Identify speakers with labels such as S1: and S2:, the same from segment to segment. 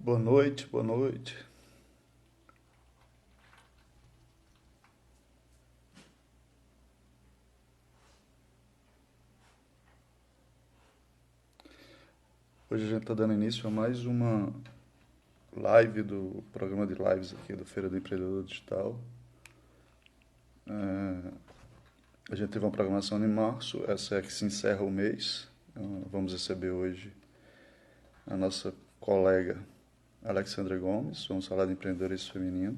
S1: Boa noite, boa noite. Hoje a gente está dando início a mais uma live do programa de lives aqui do Feira do Empreendedor Digital. A gente teve uma programação em março, essa é a que se encerra o mês. Vamos receber hoje a nossa colega Alexandra Gomes, vamos falar de empreendedorismo feminino.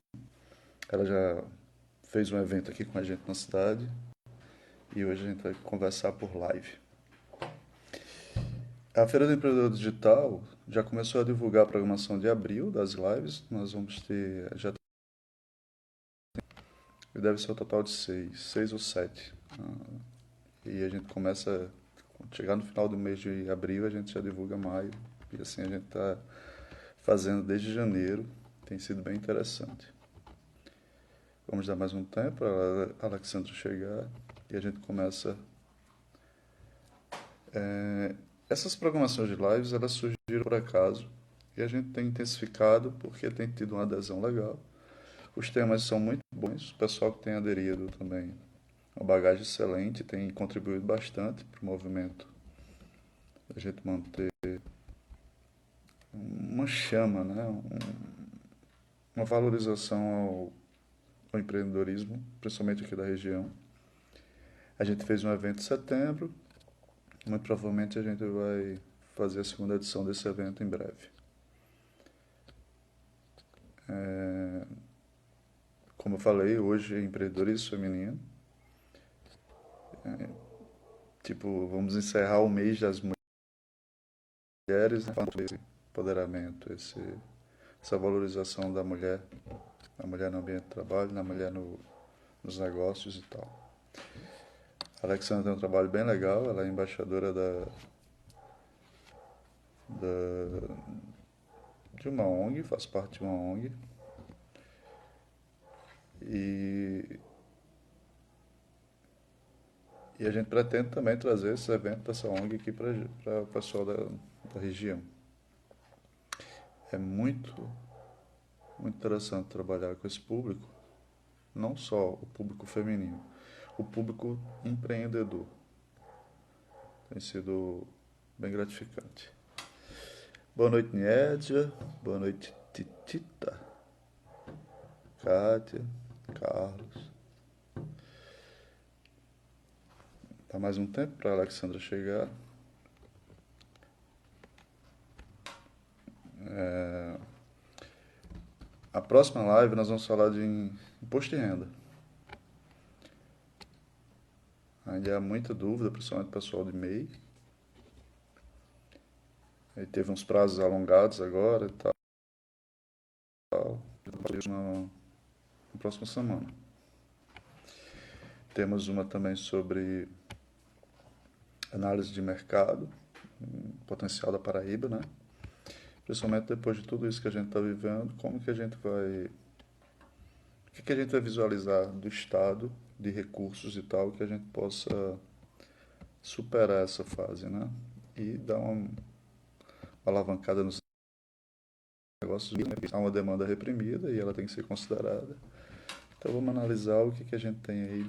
S1: Ela já fez um evento aqui com a gente na cidade e hoje a gente vai conversar por live. A Feira do Empreendedor Digital já começou a divulgar a programação de abril das lives. Nós vamos ter, já deve ser o total de seis ou sete. E a gente começa, quando chegar no final do mês de abril, a gente já divulga maio. E assim a gente está fazendo desde janeiro. Tem sido bem interessante. Vamos dar mais um tempo para a Alexandra chegar e a gente começa. Essas programações de lives, elas surgiram por acaso e a gente tem intensificado porque tem tido uma adesão legal. Os temas são muito bons, o pessoal que tem aderido também, uma bagagem excelente, tem contribuído bastante para o movimento. A gente manter uma chama, né? Uma valorização ao empreendedorismo, principalmente aqui da região. A gente fez um evento em setembro, muito provavelmente a gente vai fazer a segunda edição desse evento em breve. Como eu falei, hoje é empreendedorismo feminino. Tipo, vamos encerrar o mês das mulheres, né? Falando sobre esse empoderamento, essa valorização da mulher no ambiente de trabalho, da mulher nos negócios e tal. A Alexandra tem um trabalho bem legal, ela é embaixadora de uma ONG, faz parte de uma ONG. E, e a gente pretende também trazer esse evento dessa ONG aqui para o pessoal da região. É muito interessante trabalhar com esse público, não só o público feminino, o público empreendedor. Tem sido bem gratificante. Boa noite, Niedja. Boa noite, Titita. Kátia. Carlos. Dá mais um tempo para a Alexandra chegar. A próxima live nós vamos falar de imposto de renda. Ainda há muita dúvida, principalmente o pessoal de MEI. Aí teve uns prazos alongados agora e tal. Na próxima semana. Temos uma também sobre análise de mercado, potencial da Paraíba, né? Principalmente depois de tudo isso que a gente está vivendo, como que a gente vai... O que a gente vai visualizar do Estado, de recursos e tal, que a gente possa superar essa fase, né? E dar uma alavancada nos negócios. Há uma demanda reprimida e ela tem que ser considerada. Então vamos analisar o que a gente tem aí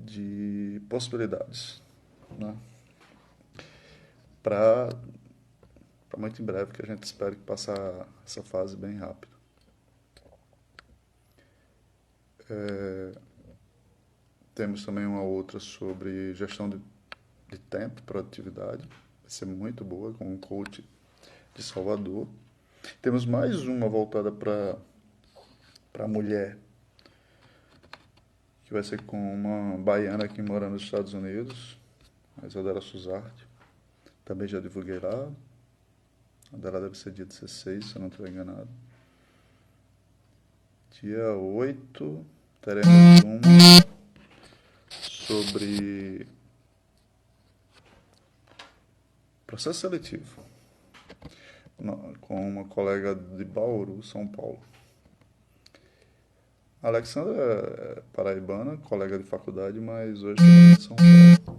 S1: de possibilidades, né? Para muito em breve, que a gente espera que passe essa fase bem rápido. Temos também uma outra sobre gestão de tempo, produtividade. Vai ser muito boa, com um coach de Salvador. Temos mais uma voltada para a mulher, que vai ser com uma baiana que mora nos Estados Unidos, a Isadora Suzarte. Também já divulguei lá. A dela deve ser dia 16, se eu não estou enganado. Dia 8 teremos uma sobre processo seletivo, com uma colega de Bauru, São Paulo. A Alexandra é paraibana, colega de faculdade, mas hoje mora em São Paulo.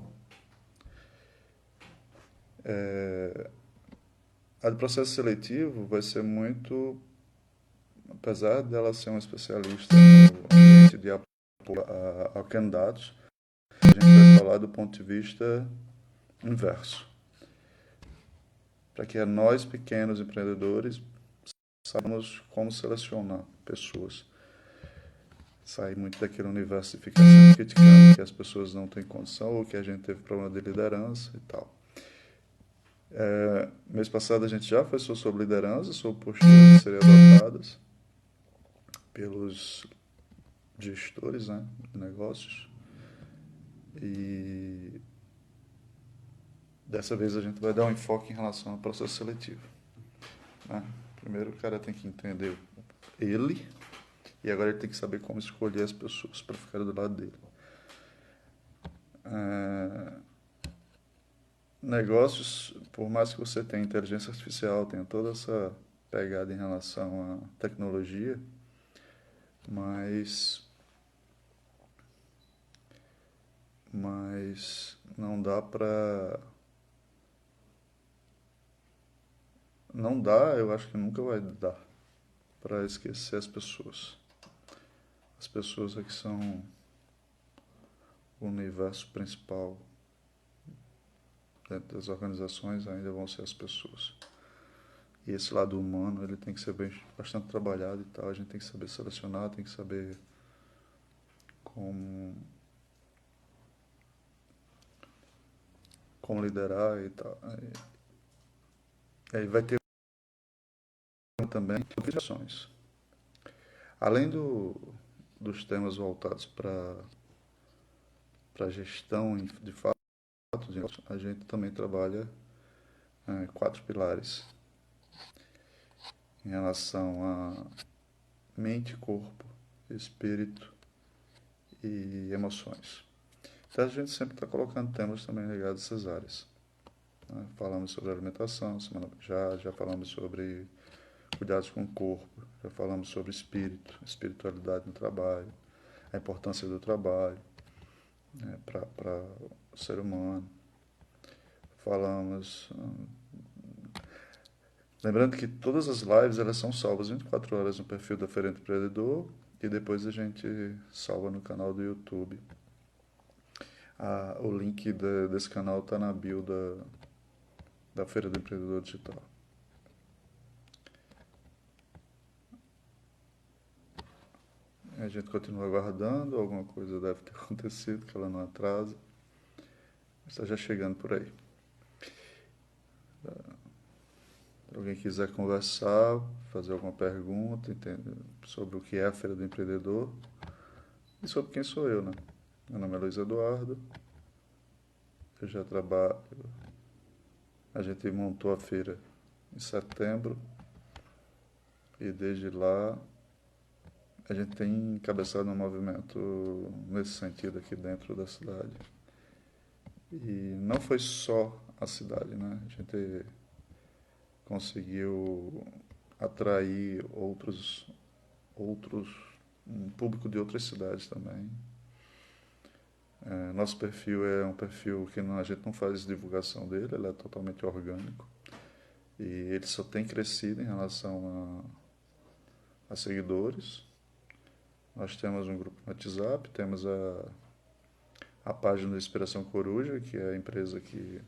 S1: A do processo seletivo vai ser muito, apesar dela ser uma especialista no ambiente de apoio a candidatos, a gente vai falar do ponto de vista inverso, para que nós, pequenos empreendedores, saibamos como selecionar pessoas. Sair muito daquele universo de ficar sempre criticando que as pessoas não têm condição ou que a gente teve problema de liderança e tal. Mês passado a gente já foi sobre liderança, sobre posturas que seriam adotadas pelos gestores, né, de negócios. E dessa vez a gente vai dar um enfoque em relação ao processo seletivo. Né? Primeiro o cara tem que entender ele e agora ele tem que saber como escolher as pessoas para ficar do lado dele. Negócios, por mais que você tenha inteligência artificial, tenha toda essa pegada em relação à tecnologia, mas não dá para não dá, eu acho que nunca vai dar para esquecer as pessoas. As pessoas é que são o universo principal dentro das organizações, ainda vão ser as pessoas. E esse lado humano, ele tem que ser bastante trabalhado e tal. A gente tem que saber selecionar, tem que saber como, como liderar e tal. Aí vai ter também ações. Além dos temas voltados para gestão de fato, a gente também trabalha 4 pilares em relação a mente, corpo, espírito e emoções. Então a gente sempre está colocando temas também ligados a essas áreas. Né? Falamos sobre alimentação, já falamos sobre cuidados com o corpo, já falamos sobre espírito, espiritualidade no trabalho, a importância do trabalho, né, para o ser humano. Falamos. Lembrando que todas as lives elas são salvas 24 horas no perfil da Feira do Empreendedor e depois a gente salva no canal do YouTube. O link desse canal está na bio da Feira do Empreendedor Digital. A gente continua aguardando, alguma coisa deve ter acontecido, que ela não atrasa. Está já chegando por aí. Se alguém quiser conversar, fazer alguma pergunta sobre o que é a Feira do Empreendedor e sobre quem sou eu, né? Meu nome é Luiz Eduardo, eu já trabalho. A gente montou a feira em setembro e desde lá a gente tem encabeçado um movimento nesse sentido aqui dentro da cidade. E não foi só a cidade, né? A gente conseguiu atrair um público de outras cidades também. Nosso perfil é um perfil que a gente não faz divulgação dele, ele é totalmente orgânico. E ele só tem crescido em relação a seguidores. Nós temos um grupo no WhatsApp, temos a página da Inspiração Coruja, que é a empresa que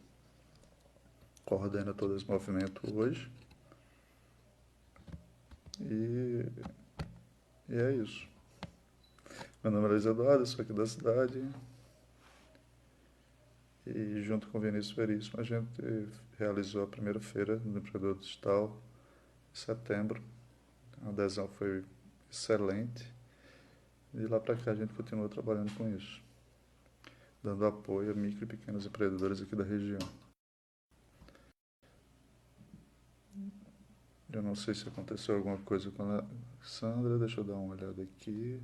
S1: coordena todo esse movimento hoje. E, e é isso. Meu nome é Luiz Eduardo, sou aqui da cidade. E junto com o Vinícius Veríssimo, a gente realizou a primeira feira do Empreendedor Digital em setembro. A adesão foi excelente. E de lá para cá a gente continua trabalhando com isso, dando apoio a micro e pequenos empreendedores aqui da região. Eu não sei se aconteceu alguma coisa com a Alexandra, deixa eu dar uma olhada aqui.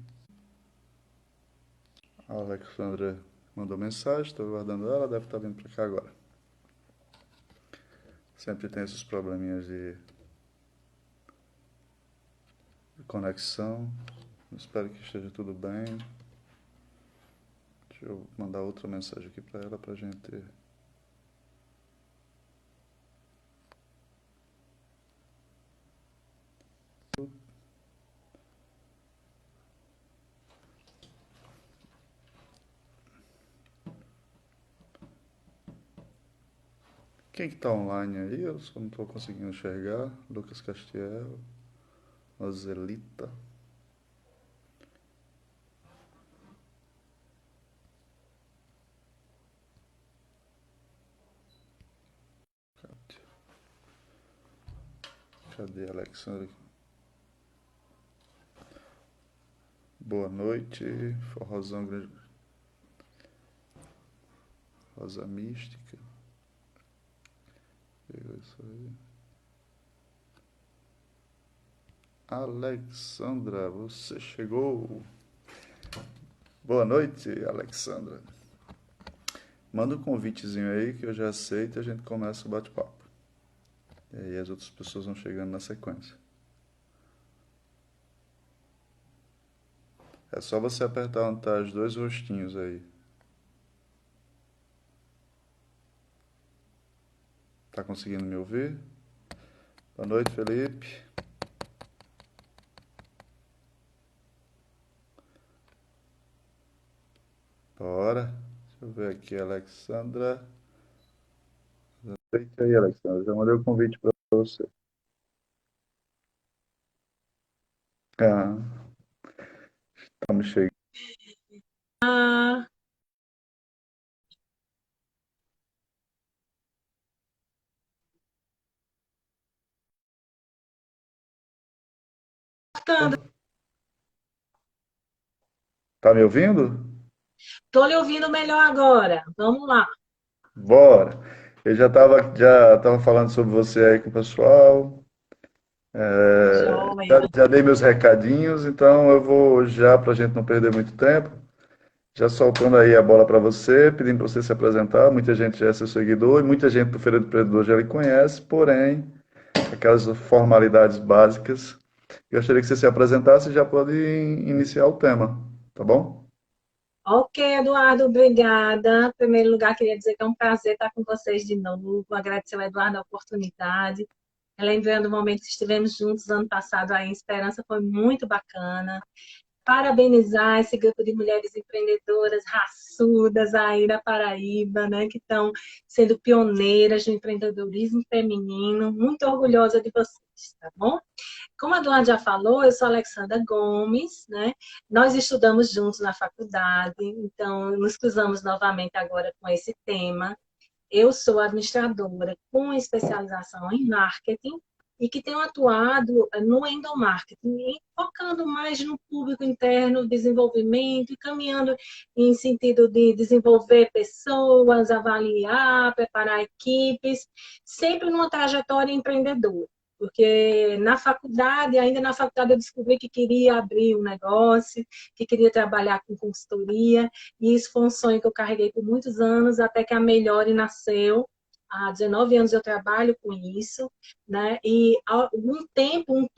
S1: A Alexandra mandou mensagem, estou aguardando ela, deve estar vindo para cá agora. Sempre tem esses probleminhas de conexão. Espero que esteja tudo bem. Deixa eu mandar outra mensagem aqui para ela para a gente. Quem que tá online aí? Eu só não tô conseguindo enxergar. Lucas Castiel, Azelita. Cadê a Alexandre? Boa noite, forrozão grande. Rosa Mística. Isso aí. Alexandra, você chegou. Boa noite, Alexandra. Manda um convitezinho aí que eu já aceito e a gente começa o bate-papo. E aí as outras pessoas vão chegando na sequência. É só você apertar onde tá os dois rostinhos aí. Tá conseguindo me ouvir? Boa noite, Felipe. Bora. Deixa eu ver aqui, Alexandra. Aceita aí, Alexandra. Já mandei o convite para você. Ah, estamos chegando.
S2: Ah, Fernanda,
S1: Tá me ouvindo?
S2: tô lhe ouvindo melhor agora. Vamos lá.
S1: Bora. Eu já tava falando sobre você aí com o pessoal. Já,
S2: Joia.
S1: já dei meus recadinhos, então eu vou já, para a gente não perder muito tempo, já soltando aí a bola para você, pedindo para você se apresentar. Muita gente já é seu seguidor e muita gente do Feira do Empreendedor já lhe conhece, porém, aquelas formalidades básicas. Gostaria que você se apresentasse e já pode iniciar o tema, tá bom?
S2: Ok, Eduardo, obrigada. Em primeiro lugar, queria dizer que é um prazer estar com vocês de novo. Agradecer ao Eduardo a oportunidade. Lembrando o momento que estivemos juntos ano passado aí em Esperança, foi muito bacana. Parabenizar esse grupo de mulheres empreendedoras raçudas aí da Paraíba, né, que estão sendo pioneiras no empreendedorismo feminino. Muito orgulhosa de vocês, tá bom? Como a Eduardo já falou, eu sou Alexandra Gomes, né? Nós estudamos juntos na faculdade, então nos cruzamos novamente agora com esse tema. Eu sou administradora com especialização em marketing e que tenho atuado no endomarketing, focando mais no público interno, desenvolvimento e caminhando em sentido de desenvolver pessoas, avaliar, preparar equipes, sempre numa trajetória empreendedora. Porque ainda na faculdade, eu descobri que queria abrir um negócio, que queria trabalhar com consultoria, e isso foi um sonho que eu carreguei por muitos anos, até que a Melhore nasceu. Há 19 anos eu trabalho com isso, né? E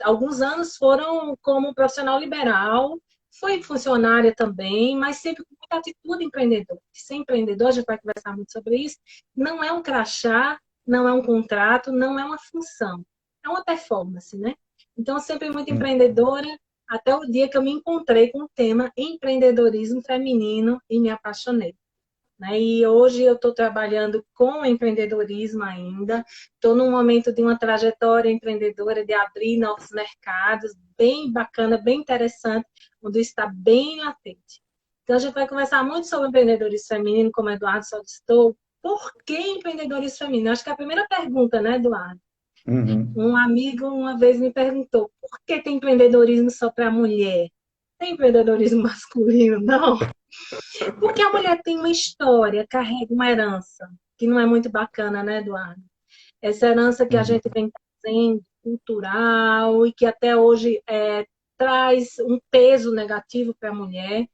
S2: alguns anos foram como profissional liberal, fui funcionária também, mas sempre com muita atitude empreendedora. Ser empreendedor, a gente vai conversar muito sobre isso, não é um crachá, não é um contrato, não é uma função, é uma performance, né? Então, sempre muito
S1: Hum.
S2: empreendedora, até o dia que eu me encontrei com o tema empreendedorismo feminino e me apaixonei. Né? E hoje eu estou trabalhando com empreendedorismo ainda, estou num momento de uma trajetória empreendedora de abrir novos mercados, bem bacana, bem interessante, onde está bem latente. Então a gente vai conversar muito sobre empreendedorismo feminino, como o Eduardo solicitou. Por que empreendedorismo feminino? Acho que é a primeira pergunta, né, Eduardo?
S1: Uhum.
S2: Um amigo uma vez me perguntou, por que tem empreendedorismo só para mulher? Tem empreendedorismo masculino? Não. Porque a mulher tem uma história, carrega uma herança, que não é muito bacana, né, Eduardo? Essa herança que a
S1: Uhum.
S2: gente vem trazendo, cultural, e que até hoje traz um peso negativo para a mulher,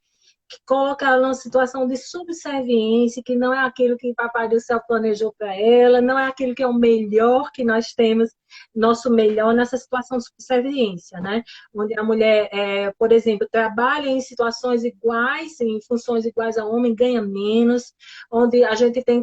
S2: que coloca ela numa situação de subserviência, que não é aquilo que o Papai do Céu planejou para ela, não é aquilo que é o melhor que nós temos, nosso melhor nessa situação de subserviência, né? Onde a mulher, por exemplo, trabalha em situações iguais, em funções iguais ao homem, ganha menos, onde a gente tem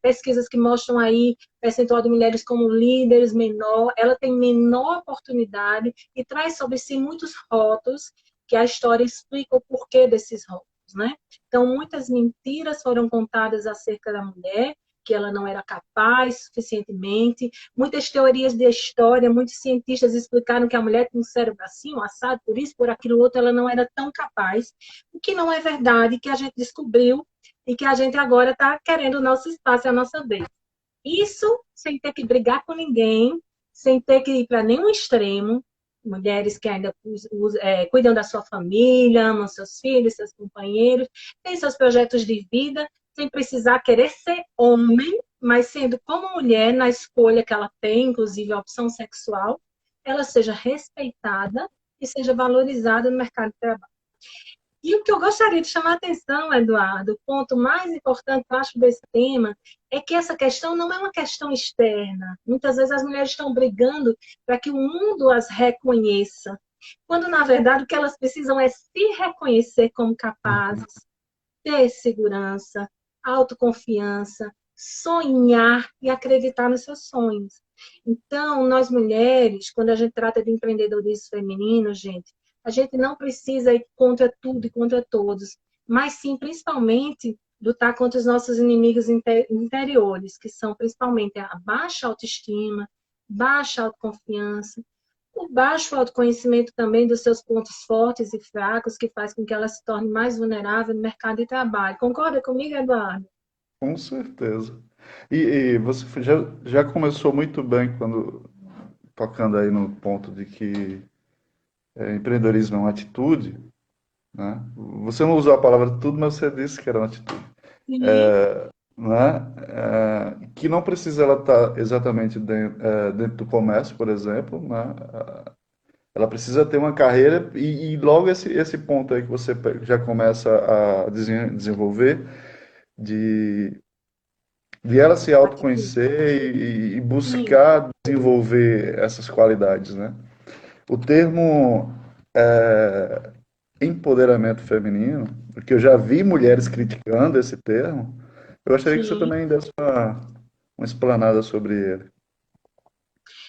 S2: pesquisas que mostram aí percentual de mulheres como líderes menor, ela tem menor oportunidade e traz sobre si muitos rótulos que a história explica o porquê desses rótulos, né? Então, muitas mentiras foram contadas acerca da mulher, que ela não era capaz suficientemente. Muitas teorias de história, muitos cientistas explicaram que a mulher tem um cérebro assim, um assado, por isso, por aquilo outro, ela não era tão capaz. O que não é verdade, que a gente descobriu e que a gente agora está querendo o nosso espaço e a nossa vez. Isso sem ter que brigar com ninguém, sem ter que ir para nenhum extremo. Mulheres que ainda cuidam da sua família, amam seus filhos, seus companheiros, têm seus projetos de vida, sem precisar querer ser homem, mas sendo como mulher na escolha que ela tem, inclusive a opção sexual, ela seja respeitada e seja valorizada no mercado de trabalho. E o que eu gostaria de chamar a atenção, Eduardo, o ponto mais importante que eu acho desse tema é que essa questão não é uma questão externa. Muitas vezes as mulheres estão brigando para que o mundo as reconheça, quando, na verdade, o que elas precisam é se reconhecer como capazes, ter segurança, autoconfiança, sonhar e acreditar nos seus sonhos. Então, nós mulheres, quando a gente trata de empreendedorismo feminino, gente, a gente não precisa ir contra tudo e contra todos, mas sim, principalmente, lutar contra os nossos inimigos interiores, que são principalmente a baixa autoestima, baixa autoconfiança, o baixo autoconhecimento também dos seus pontos fortes e fracos, que faz com que ela se torne mais vulnerável no mercado de trabalho. Concorda comigo, Eduardo?
S1: Com certeza. E você já começou muito bem quando tocando aí no ponto de que empreendedorismo é uma atitude, né? Você não usou a palavra tudo, mas você disse que era uma atitude,
S2: Sim,
S1: né? Que não precisa ela estar exatamente dentro do comércio, por exemplo, né? Ela precisa ter uma carreira e logo esse ponto aí que você já começa a desenvolver de ela se
S2: atitude.
S1: autoconhecer e
S2: Sim,
S1: buscar desenvolver essas qualidades, né? O termo empoderamento feminino, porque eu já vi mulheres criticando esse termo, eu gostaria que você
S2: sim.
S1: também desse uma explanada sobre ele.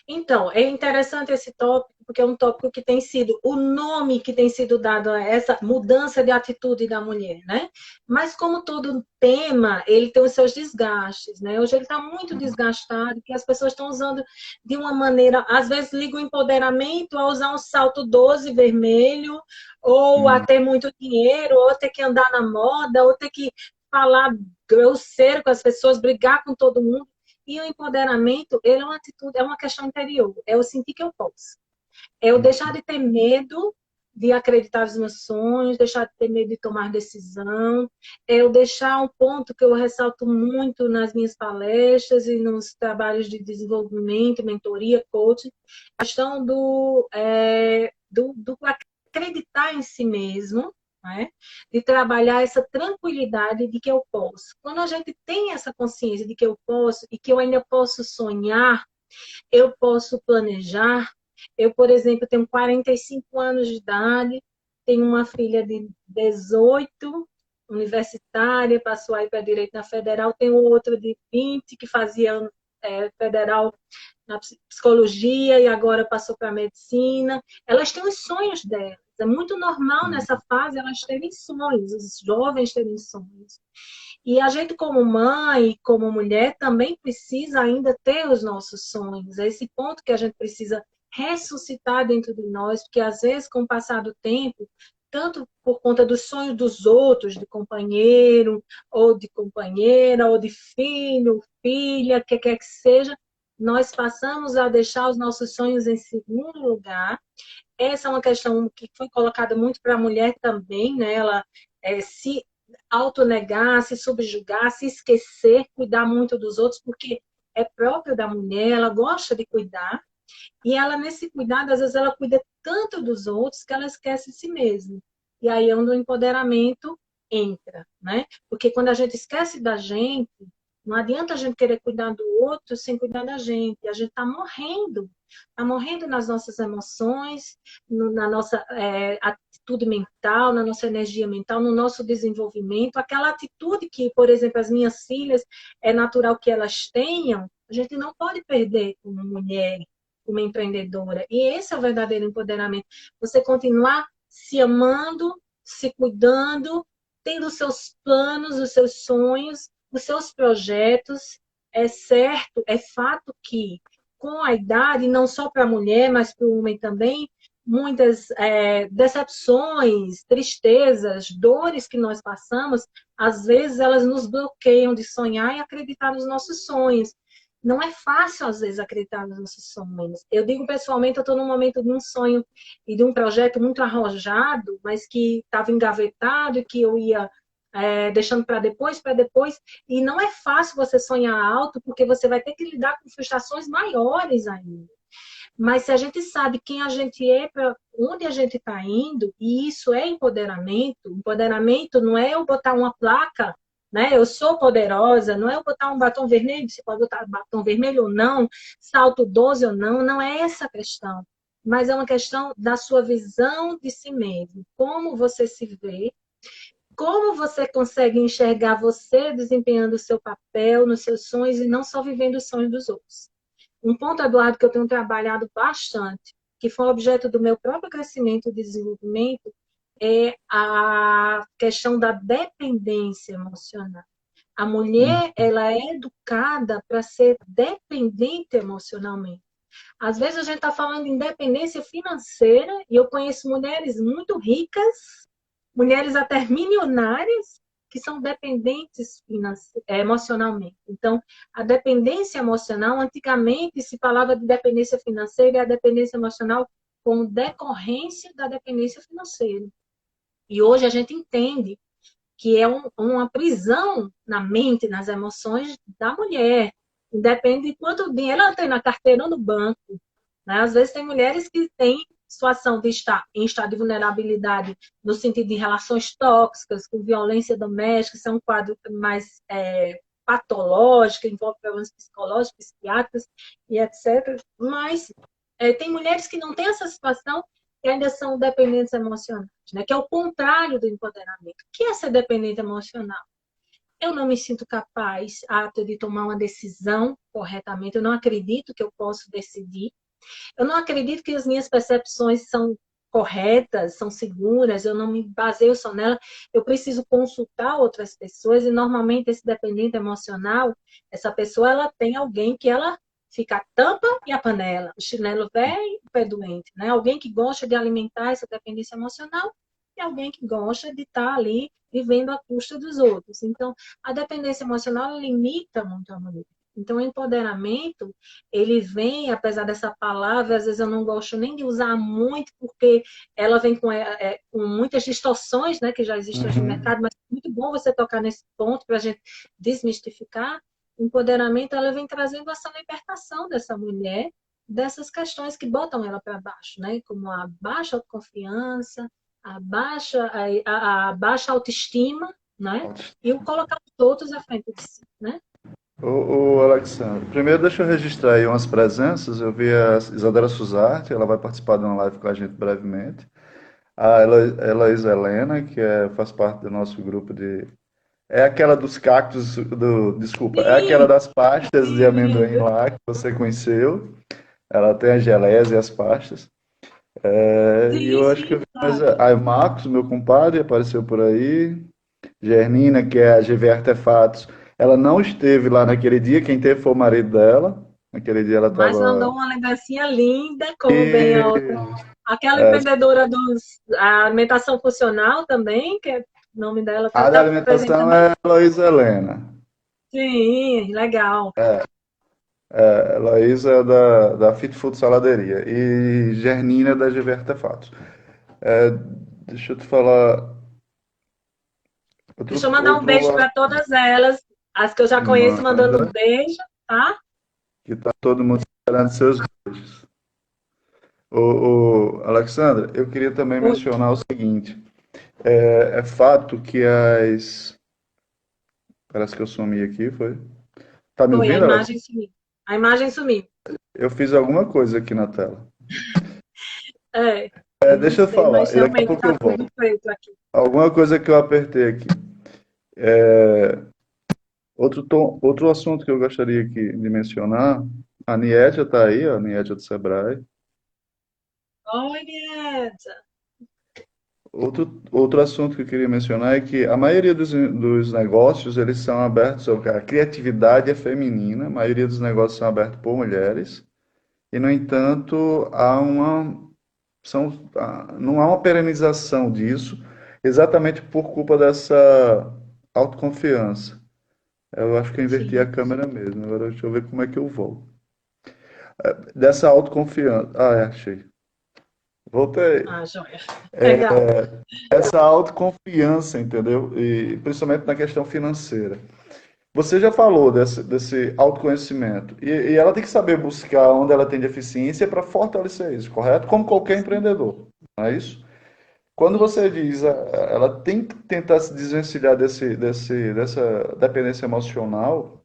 S2: Então, é interessante esse tópico, porque é um tópico que tem sido o nome que tem sido dado a essa mudança de atitude da mulher, né? Mas como todo tema, ele tem os seus desgastes, né? Hoje ele está muito desgastado, que as pessoas estão usando de uma maneira, às vezes liga o empoderamento a usar um salto 12 vermelho, ou a
S1: Hum,
S2: ter muito dinheiro, ou ter que andar na moda, ou ter que falar grosseiro com as pessoas, brigar com todo mundo. E o empoderamento, ele é uma atitude, é uma questão interior. É eu sentir que eu posso. É eu deixar de ter medo de acreditar nos meus sonhos, deixar de ter medo de tomar decisão. É eu deixar um ponto que eu ressalto muito nas minhas palestras e nos trabalhos de desenvolvimento, mentoria, coaching, a questão do acreditar em si mesmo, né? De trabalhar essa tranquilidade de que eu posso. Quando a gente tem essa consciência de que eu posso e que eu ainda posso sonhar, eu posso planejar. Eu, por exemplo, tenho 45 anos de idade, tenho uma filha de 18, universitária, passou aí para direito na federal, tenho outra de 20 que fazia federal na psicologia e agora passou para a medicina. Elas têm os sonhos delas. É muito normal
S1: hum.
S2: nessa fase elas terem sonhos, os jovens terem sonhos. E a gente, como mãe, como mulher, também precisa ainda ter os nossos sonhos. É esse ponto que a gente precisa ressuscitar dentro de nós, porque às vezes, com o passar do tempo, tanto por conta dos sonhos dos outros, de companheiro, ou de companheira, ou de filho, filha, que quer que seja, nós passamos a deixar os nossos sonhos em segundo lugar. Essa é uma questão que foi colocada muito para a mulher também, né? Ela se autonegar, se subjugar, se esquecer, cuidar muito dos outros, porque é próprio da mulher, ela gosta de cuidar, e ela, nesse cuidado, às vezes ela cuida tanto dos outros que ela esquece de si mesma. E aí é onde o empoderamento entra, né? Porque quando a gente esquece da gente, não adianta a gente querer cuidar do outro sem cuidar da gente. A gente está morrendo nas nossas emoções, na nossa atitude mental, na nossa energia mental, no nosso desenvolvimento. Aquela atitude que, por exemplo, as minhas filhas, é natural que elas tenham, a gente não pode perder como mulher, como empreendedora. E esse é o verdadeiro empoderamento. Você continuar se amando, se cuidando, tendo os seus planos, os seus sonhos, os seus projetos é certo, é fato que com a idade, não só para a mulher, mas para o homem também, muitas decepções, tristezas, dores que nós passamos, às vezes elas nos bloqueiam de sonhar e acreditar nos nossos sonhos. Não é fácil, às vezes, acreditar nos nossos sonhos. Eu digo pessoalmente, eu estou num momento de um sonho e de um projeto muito arrojado, mas que estava engavetado e que eu ia deixando para depois. E não é fácil você sonhar alto, porque você vai ter que lidar com frustrações maiores ainda. Mas se a gente sabe quem a gente é, para onde a gente está indo, e isso é empoderamento, empoderamento não é eu botar uma placa, né? Eu sou poderosa, não é eu botar um batom vermelho, você pode botar batom vermelho ou não, salto 12 ou não, não é essa a questão. Mas é uma questão da sua visão de si mesmo, como você se vê, como você consegue enxergar você desempenhando o seu papel nos seus sonhos e não só vivendo os sonhos dos outros. Um ponto, Eduardo, que eu tenho trabalhado bastante, que foi objeto do meu próprio crescimento e desenvolvimento, é a questão da dependência emocional. A mulher, ela é educada para ser dependente emocionalmente. Às vezes a gente está falando de independência financeira e eu conheço mulheres muito ricas, mulheres até milionárias, que são dependentes emocionalmente. Então, a dependência emocional, antigamente se falava de dependência financeira e a dependência emocional como decorrência da dependência financeira. E hoje a gente entende que é uma prisão na mente, nas emoções da mulher. Independe de quanto dinheiro ela tem na carteira ou no banco. Né? Às vezes tem mulheres que têm situação de estar em estado de vulnerabilidade no sentido de relações tóxicas, com violência doméstica, isso é um quadro mais patológico, envolve problemas psicológicos, psiquiátricos e etc. Mas tem mulheres que não têm essa situação e ainda são dependentes emocionais, né? Que é o contrário do empoderamento. O que é ser dependente emocional? Eu não me sinto capaz, apta de tomar uma decisão corretamente, eu não acredito que eu posso decidir, eu não acredito que as minhas percepções são corretas, são seguras, eu não me baseio só nela, eu preciso consultar outras pessoas e normalmente esse dependente emocional, essa pessoa ela tem alguém que ela fica a tampa e a panela, o chinelo velho e o pé doente, né? Alguém que gosta de alimentar essa dependência emocional e alguém que gosta de estar ali vivendo à custa dos outros. Então, a dependência emocional limita muito a mulher. Então, o empoderamento, ele vem, apesar dessa palavra, às vezes eu não gosto nem de usar muito, porque ela vem com muitas distorções, né, que já existem hoje no mercado, mas é muito bom você tocar nesse ponto para a gente desmistificar. O empoderamento, ela vem trazendo essa libertação dessa mulher, dessas questões que botam ela para baixo, né, como a baixa autoconfiança, a baixa autoestima, né, e o colocar os outros à frente de si, né?
S1: O Alexandre, primeiro deixa eu registrar aí umas presenças. Eu vi a Isadora Suzarte, ela vai participar de uma live com a gente brevemente. A Heloísa Helena, que faz parte do nosso grupo de. É aquela dos cactos, desculpa, é aquela
S2: Sim,
S1: das pastas de amendoim
S2: sim.
S1: lá que você conheceu. Ela tem as geleias e as pastas. E
S2: Sim,
S1: eu acho que eu
S2: sim,
S1: vi mais.
S2: claro.
S1: A Marcos, meu compadre, apareceu por aí. Gernina, que é a GV Artefatos, ela não esteve lá naquele dia, quem teve foi o marido dela. Naquele dia ela
S2: Mas mandou
S1: estava.
S2: uma lembrancinha linda, como bem a outra.
S1: E
S2: Aquela empreendedora a alimentação funcional também, que o nome dela
S1: a da
S2: está presente
S1: alimentação
S2: também?
S1: é a Heloísa Helena.
S2: Sim, legal.
S1: A Heloísa é da Fit Food Saladeria. E Gernina é da GV Artefatos. É, deixa eu te falar.
S2: Deixa eu
S1: Outro,
S2: mandar um beijo
S1: outro
S2: para todas elas, as que eu já conheço, mandando um
S1: manda,
S2: beijo, tá?
S1: que tá todo mundo esperando seus beijos. Alexandra, eu queria também
S2: Oi.
S1: mencionar o seguinte. É fato que as. Parece que eu sumi aqui, foi? Tá me
S2: Foi, a
S1: ouvindo, Alex?
S2: imagem sumiu. A imagem sumiu.
S1: Eu fiz alguma coisa aqui na tela.
S2: É, eu não
S1: Deixa eu
S2: sei,
S1: falar,
S2: mas
S1: e daqui a
S2: realmente
S1: pouco eu
S2: está
S1: volto.
S2: tudo preto aqui.
S1: Alguma coisa que eu apertei aqui. Outro assunto que eu gostaria aqui de mencionar, a Nietzsche está aí, a Nietzsche do Sebrae.
S2: Olha,
S1: outro assunto que eu queria mencionar é que a maioria dos negócios, eles são abertos, a criatividade é feminina, a maioria dos negócios são abertos por mulheres, e, no entanto, não há uma perenização disso, exatamente por culpa dessa autoconfiança. Eu acho que eu inverti a
S2: Sim.
S1: câmera mesmo, agora deixa eu ver como é que eu volto. Dessa autoconfiança. Ah, achei. Voltei.
S2: Ah, joia. Legal.
S1: Essa autoconfiança, entendeu? E principalmente na questão financeira. Você já falou desse autoconhecimento. E ela tem que saber buscar onde ela tem deficiência para fortalecer isso, correto? Como qualquer empreendedor, não é isso? Quando você
S2: Isso.
S1: diz, ela tem que tentar se desvencilhar dessa dependência emocional,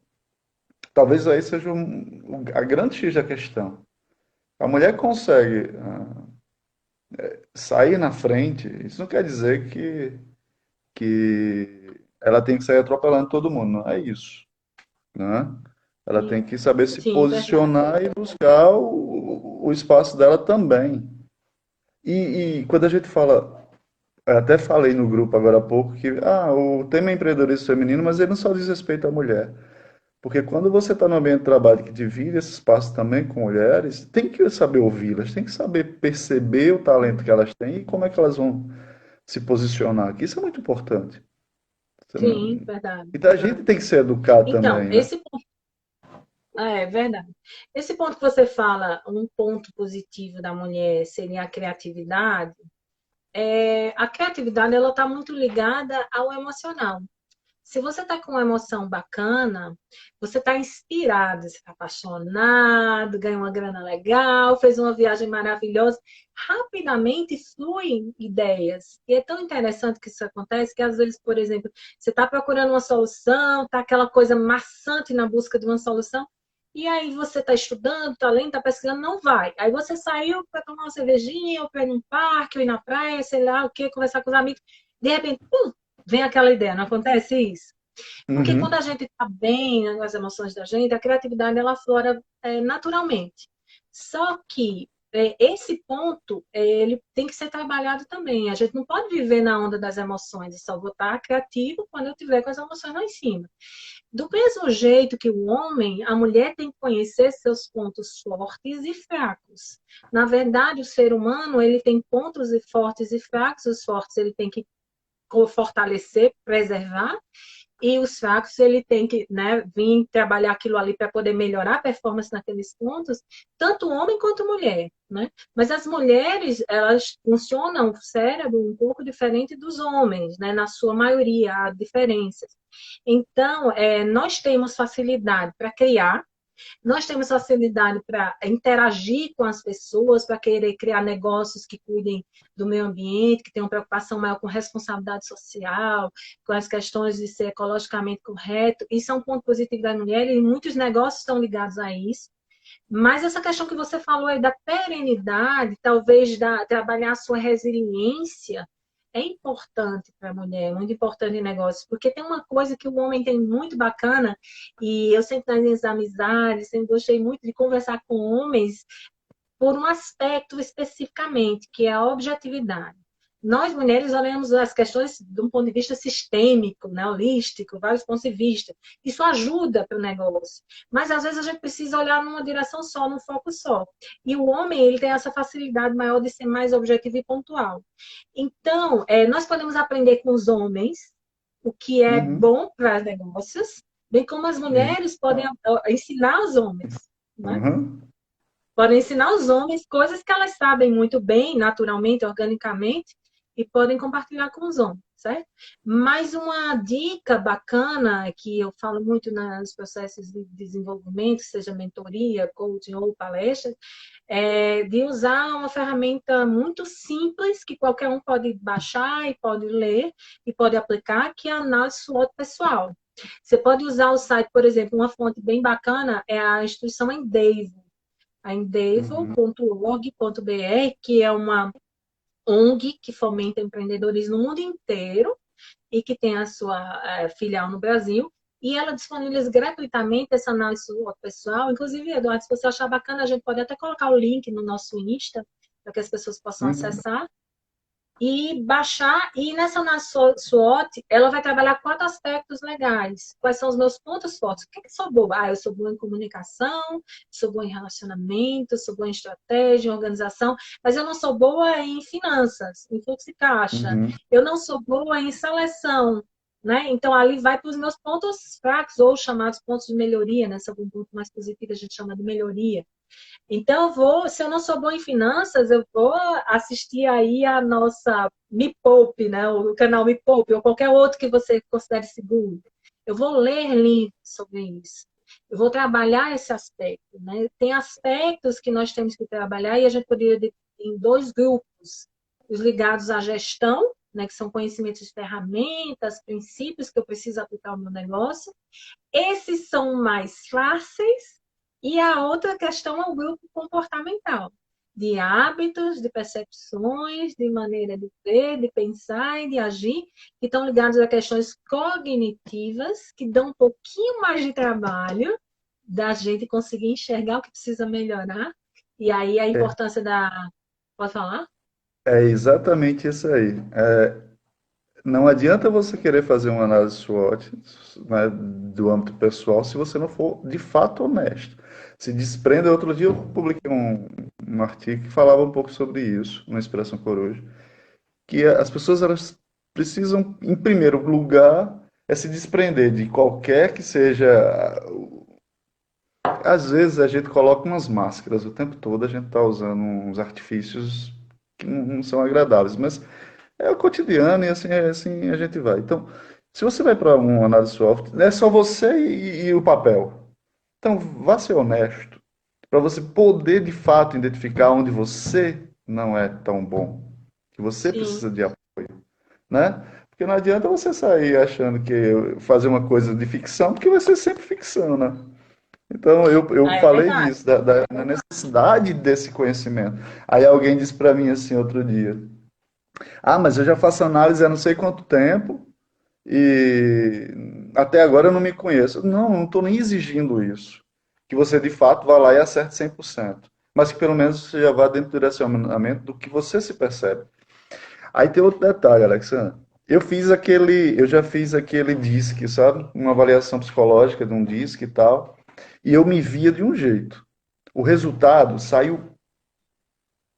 S1: talvez aí seja a grande X da questão. A mulher consegue sair na frente, isso não quer dizer que ela tem que sair atropelando todo mundo, não é isso, né? Ela tem que saber se
S2: Sim, verdade.
S1: posicionar e buscar o espaço dela também. E quando a gente fala, eu até falei no grupo agora há pouco que o tema é empreendedorismo feminino, mas ele não só diz respeito à mulher. Porque quando você está no ambiente de trabalho que divide esse espaço também com mulheres, tem que saber ouvi-las, tem que saber perceber o talento que elas têm e como é que elas vão se posicionar. Que isso é muito importante. Você
S2: Sim,
S1: não-
S2: verdade.
S1: Então a gente tem que se educar
S2: Então,
S1: também, né?
S2: é verdade. Esse ponto que você fala, um ponto positivo da mulher seria a criatividade. A criatividade ela está muito ligada ao emocional. Se você está com uma emoção bacana, você está inspirado, você está apaixonado, ganhou uma grana legal, fez uma viagem maravilhosa, rapidamente fluem ideias. E é tão interessante que isso acontece que às vezes, por exemplo, você está procurando uma solução, está aquela coisa maçante na busca de uma solução, e aí você está estudando, está lendo, está pesquisando, não vai. Aí você saiu para tomar uma cervejinha, ou para ir num parque, ou ir na praia, sei lá o que, conversar com os amigos. De repente, vem aquela ideia, não acontece isso? Porque quando a
S1: Uhum.
S2: gente está bem nas emoções da gente, a criatividade ela aflora naturalmente. Só que esse ponto ele tem que ser trabalhado também. A gente não pode viver na onda das emoções. Eu só vou estar criativo quando eu tiver com as emoções lá em cima. Do mesmo jeito que o homem, a mulher tem que conhecer seus pontos fortes e fracos. Na verdade, o ser humano ele tem pontos fortes e fracos. Os fortes ele tem que fortalecer, preservar, e os fracos ele tem que, né, vir trabalhar aquilo ali para poder melhorar a performance naqueles pontos, tanto homem quanto mulher, né? Mas as mulheres, elas funcionam o cérebro um pouco diferente dos homens, né? Na sua maioria há diferenças. Então, nós temos facilidade para criar, nós temos facilidade para interagir com as pessoas, para querer criar negócios que cuidem do meio ambiente, que tenham preocupação maior com responsabilidade social, com as questões de ser ecologicamente correto. Isso é um ponto positivo da mulher e muitos negócios estão ligados a isso. Mas essa questão que você falou aí da perenidade, talvez trabalhar a sua resiliência, é importante para a mulher, muito importante em negócios, porque tem uma coisa que o homem tem muito bacana, e eu sempre nas minhas amizades, sempre gostei muito de conversar com homens por um aspecto especificamente, que é a objetividade. Nós, mulheres, olhamos as questões de um ponto de vista sistêmico, né, holístico, vários pontos de vista. Isso ajuda para o negócio. Mas, às vezes, a gente precisa olhar numa direção só, num foco só. E o homem, ele tem essa facilidade maior de ser mais objetivo e pontual. Então, nós podemos aprender com os homens o que é
S1: Uhum.
S2: bom para negócios, bem como as
S1: E-
S2: mulheres podem ensinar os homens, né?
S1: uhum.
S2: Podem ensinar os homens coisas que elas sabem muito bem, naturalmente, organicamente, e podem compartilhar com os homens, certo? Mas uma dica bacana que eu falo muito nos processos de desenvolvimento, seja mentoria, coaching ou palestra, é de usar uma ferramenta muito simples que qualquer um pode baixar e pode ler e pode aplicar, que é a análise SWOT pessoal. Você pode usar o site, por exemplo, uma fonte bem bacana é a instituição Endeavor, a
S1: Uhum.
S2: endeavor.org.br, que é uma ONG que fomenta empreendedorismo no mundo inteiro e que tem a sua filial no Brasil. E ela disponibiliza gratuitamente essa análise pessoal. Inclusive, Eduardo, se você achar bacana, a gente pode até colocar o link no nosso Insta para que as pessoas possam
S1: Uhum.
S2: acessar. e baixar, e nessa SWOT, ela vai trabalhar 4 aspectos legais. Quais são os meus pontos fortes? O que eu sou boa? Eu sou boa em comunicação, sou boa em relacionamento, sou boa em estratégia, em organização, mas eu não sou boa em finanças, em fluxo de caixa.
S1: Uhum.
S2: Eu não sou boa em seleção, né? Então, ali vai para os meus pontos fracos, ou chamados pontos de melhoria, né? Se algum ponto mais positivo a gente chama de melhoria. Então, se eu não sou boa em finanças, eu vou assistir aí a nossa Me Poupe, né? O canal Me Poupe, ou qualquer outro que você considere seguro. Eu vou ler livros sobre isso. Eu vou trabalhar esse aspecto, né? Tem aspectos que nós temos que trabalhar e a gente poderia dividir em 2 grupos. Os ligados à gestão, né? Que são conhecimentos de ferramentas, princípios que eu preciso aplicar ao meu negócio. Esses são mais fáceis e a outra questão é o grupo comportamental, de hábitos, de percepções, de maneira de ver, de pensar e de agir, que estão ligados a questões cognitivas, que dão um pouquinho mais de trabalho da gente conseguir enxergar o que precisa melhorar. E aí a
S1: É,
S2: importância da. Pode falar?
S1: é exatamente isso aí. Não adianta você querer fazer uma análise SWOT, né, do âmbito pessoal se você não for de fato honesto. Se desprenda. Outro dia eu publiquei um artigo que falava um pouco sobre isso, na Inspiração Coruja, que as pessoas elas precisam, em primeiro lugar, se desprender de qualquer que seja. Às vezes a gente coloca umas máscaras o tempo todo, a gente está usando uns artifícios que não são agradáveis, mas é o cotidiano e assim a gente vai. Então, se você vai para um análise software, é só você e o papel. Então, vá ser honesto, para você poder de fato identificar onde você não é tão bom, que você
S2: Sim.
S1: precisa de apoio, né? Porque não adianta você sair achando que fazer uma coisa de ficção, porque vai ser sempre ficção, né? Então, eu
S2: Ah, é
S1: falei
S2: verdade.
S1: disso, da necessidade desse conhecimento. Aí alguém disse para mim assim outro dia: Ah, mas eu já faço análise há não sei quanto tempo e até agora eu não me conheço. Não estou nem exigindo isso. Que você de fato vá lá e acerte 100%. Mas que pelo menos você já vá dentro do direcionamento do que você se percebe. Aí tem outro detalhe, Alexandre. Eu já fiz aquele DISC, sabe? Uma avaliação psicológica de um DISC e tal. E eu me via de um jeito. O resultado saiu,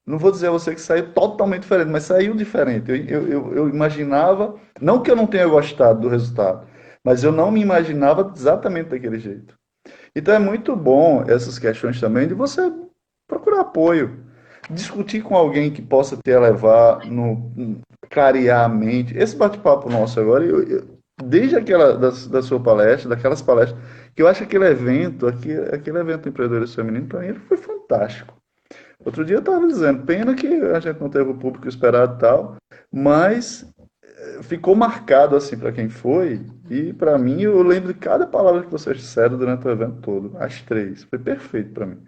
S1: não vou dizer a você que saiu totalmente diferente, mas saiu diferente. Eu imaginava, não que eu não tenha gostado do resultado, mas eu não me imaginava exatamente daquele jeito. Então é muito bom essas questões também de você procurar apoio, discutir com alguém que possa te elevar, clarear a mente. Esse bate-papo nosso agora, desde da sua palestra, daquelas palestras, que eu acho que aquele evento Empreendedores Feminino, para mim, ele foi fantástico. Outro dia eu estava dizendo, pena que a gente não teve o público esperado e tal, mas ficou marcado assim para quem foi, e para mim eu lembro de cada palavra que vocês disseram durante o evento todo, as três, foi perfeito para mim.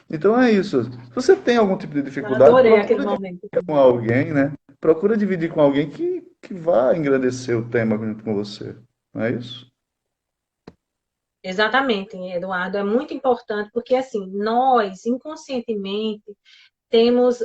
S1: Então é isso. Se você tem algum tipo de
S2: Eu
S1: dificuldade,
S2: adorei aquele
S1: procura
S2: momento.
S1: dividir com alguém, né? Procura dividir com alguém que vá engrandecer o tema junto com você. Não é isso?
S2: Exatamente, Eduardo, é muito importante porque assim, nós inconscientemente temos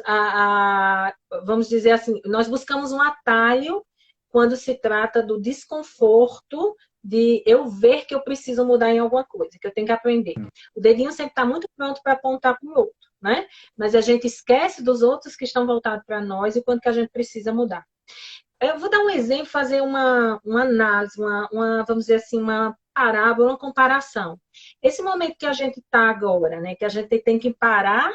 S2: vamos dizer assim, nós buscamos um atalho quando se trata do desconforto de eu ver que eu preciso mudar em alguma coisa, que eu tenho que aprender. O dedinho sempre está muito pronto para apontar para o outro, né? Mas a gente esquece dos outros que estão voltados para nós e quando que a gente precisa mudar. Eu vou dar um exemplo, fazer uma análise, vamos dizer assim, uma parábola, uma comparação. Esse momento que a gente está agora, né, que a gente tem que parar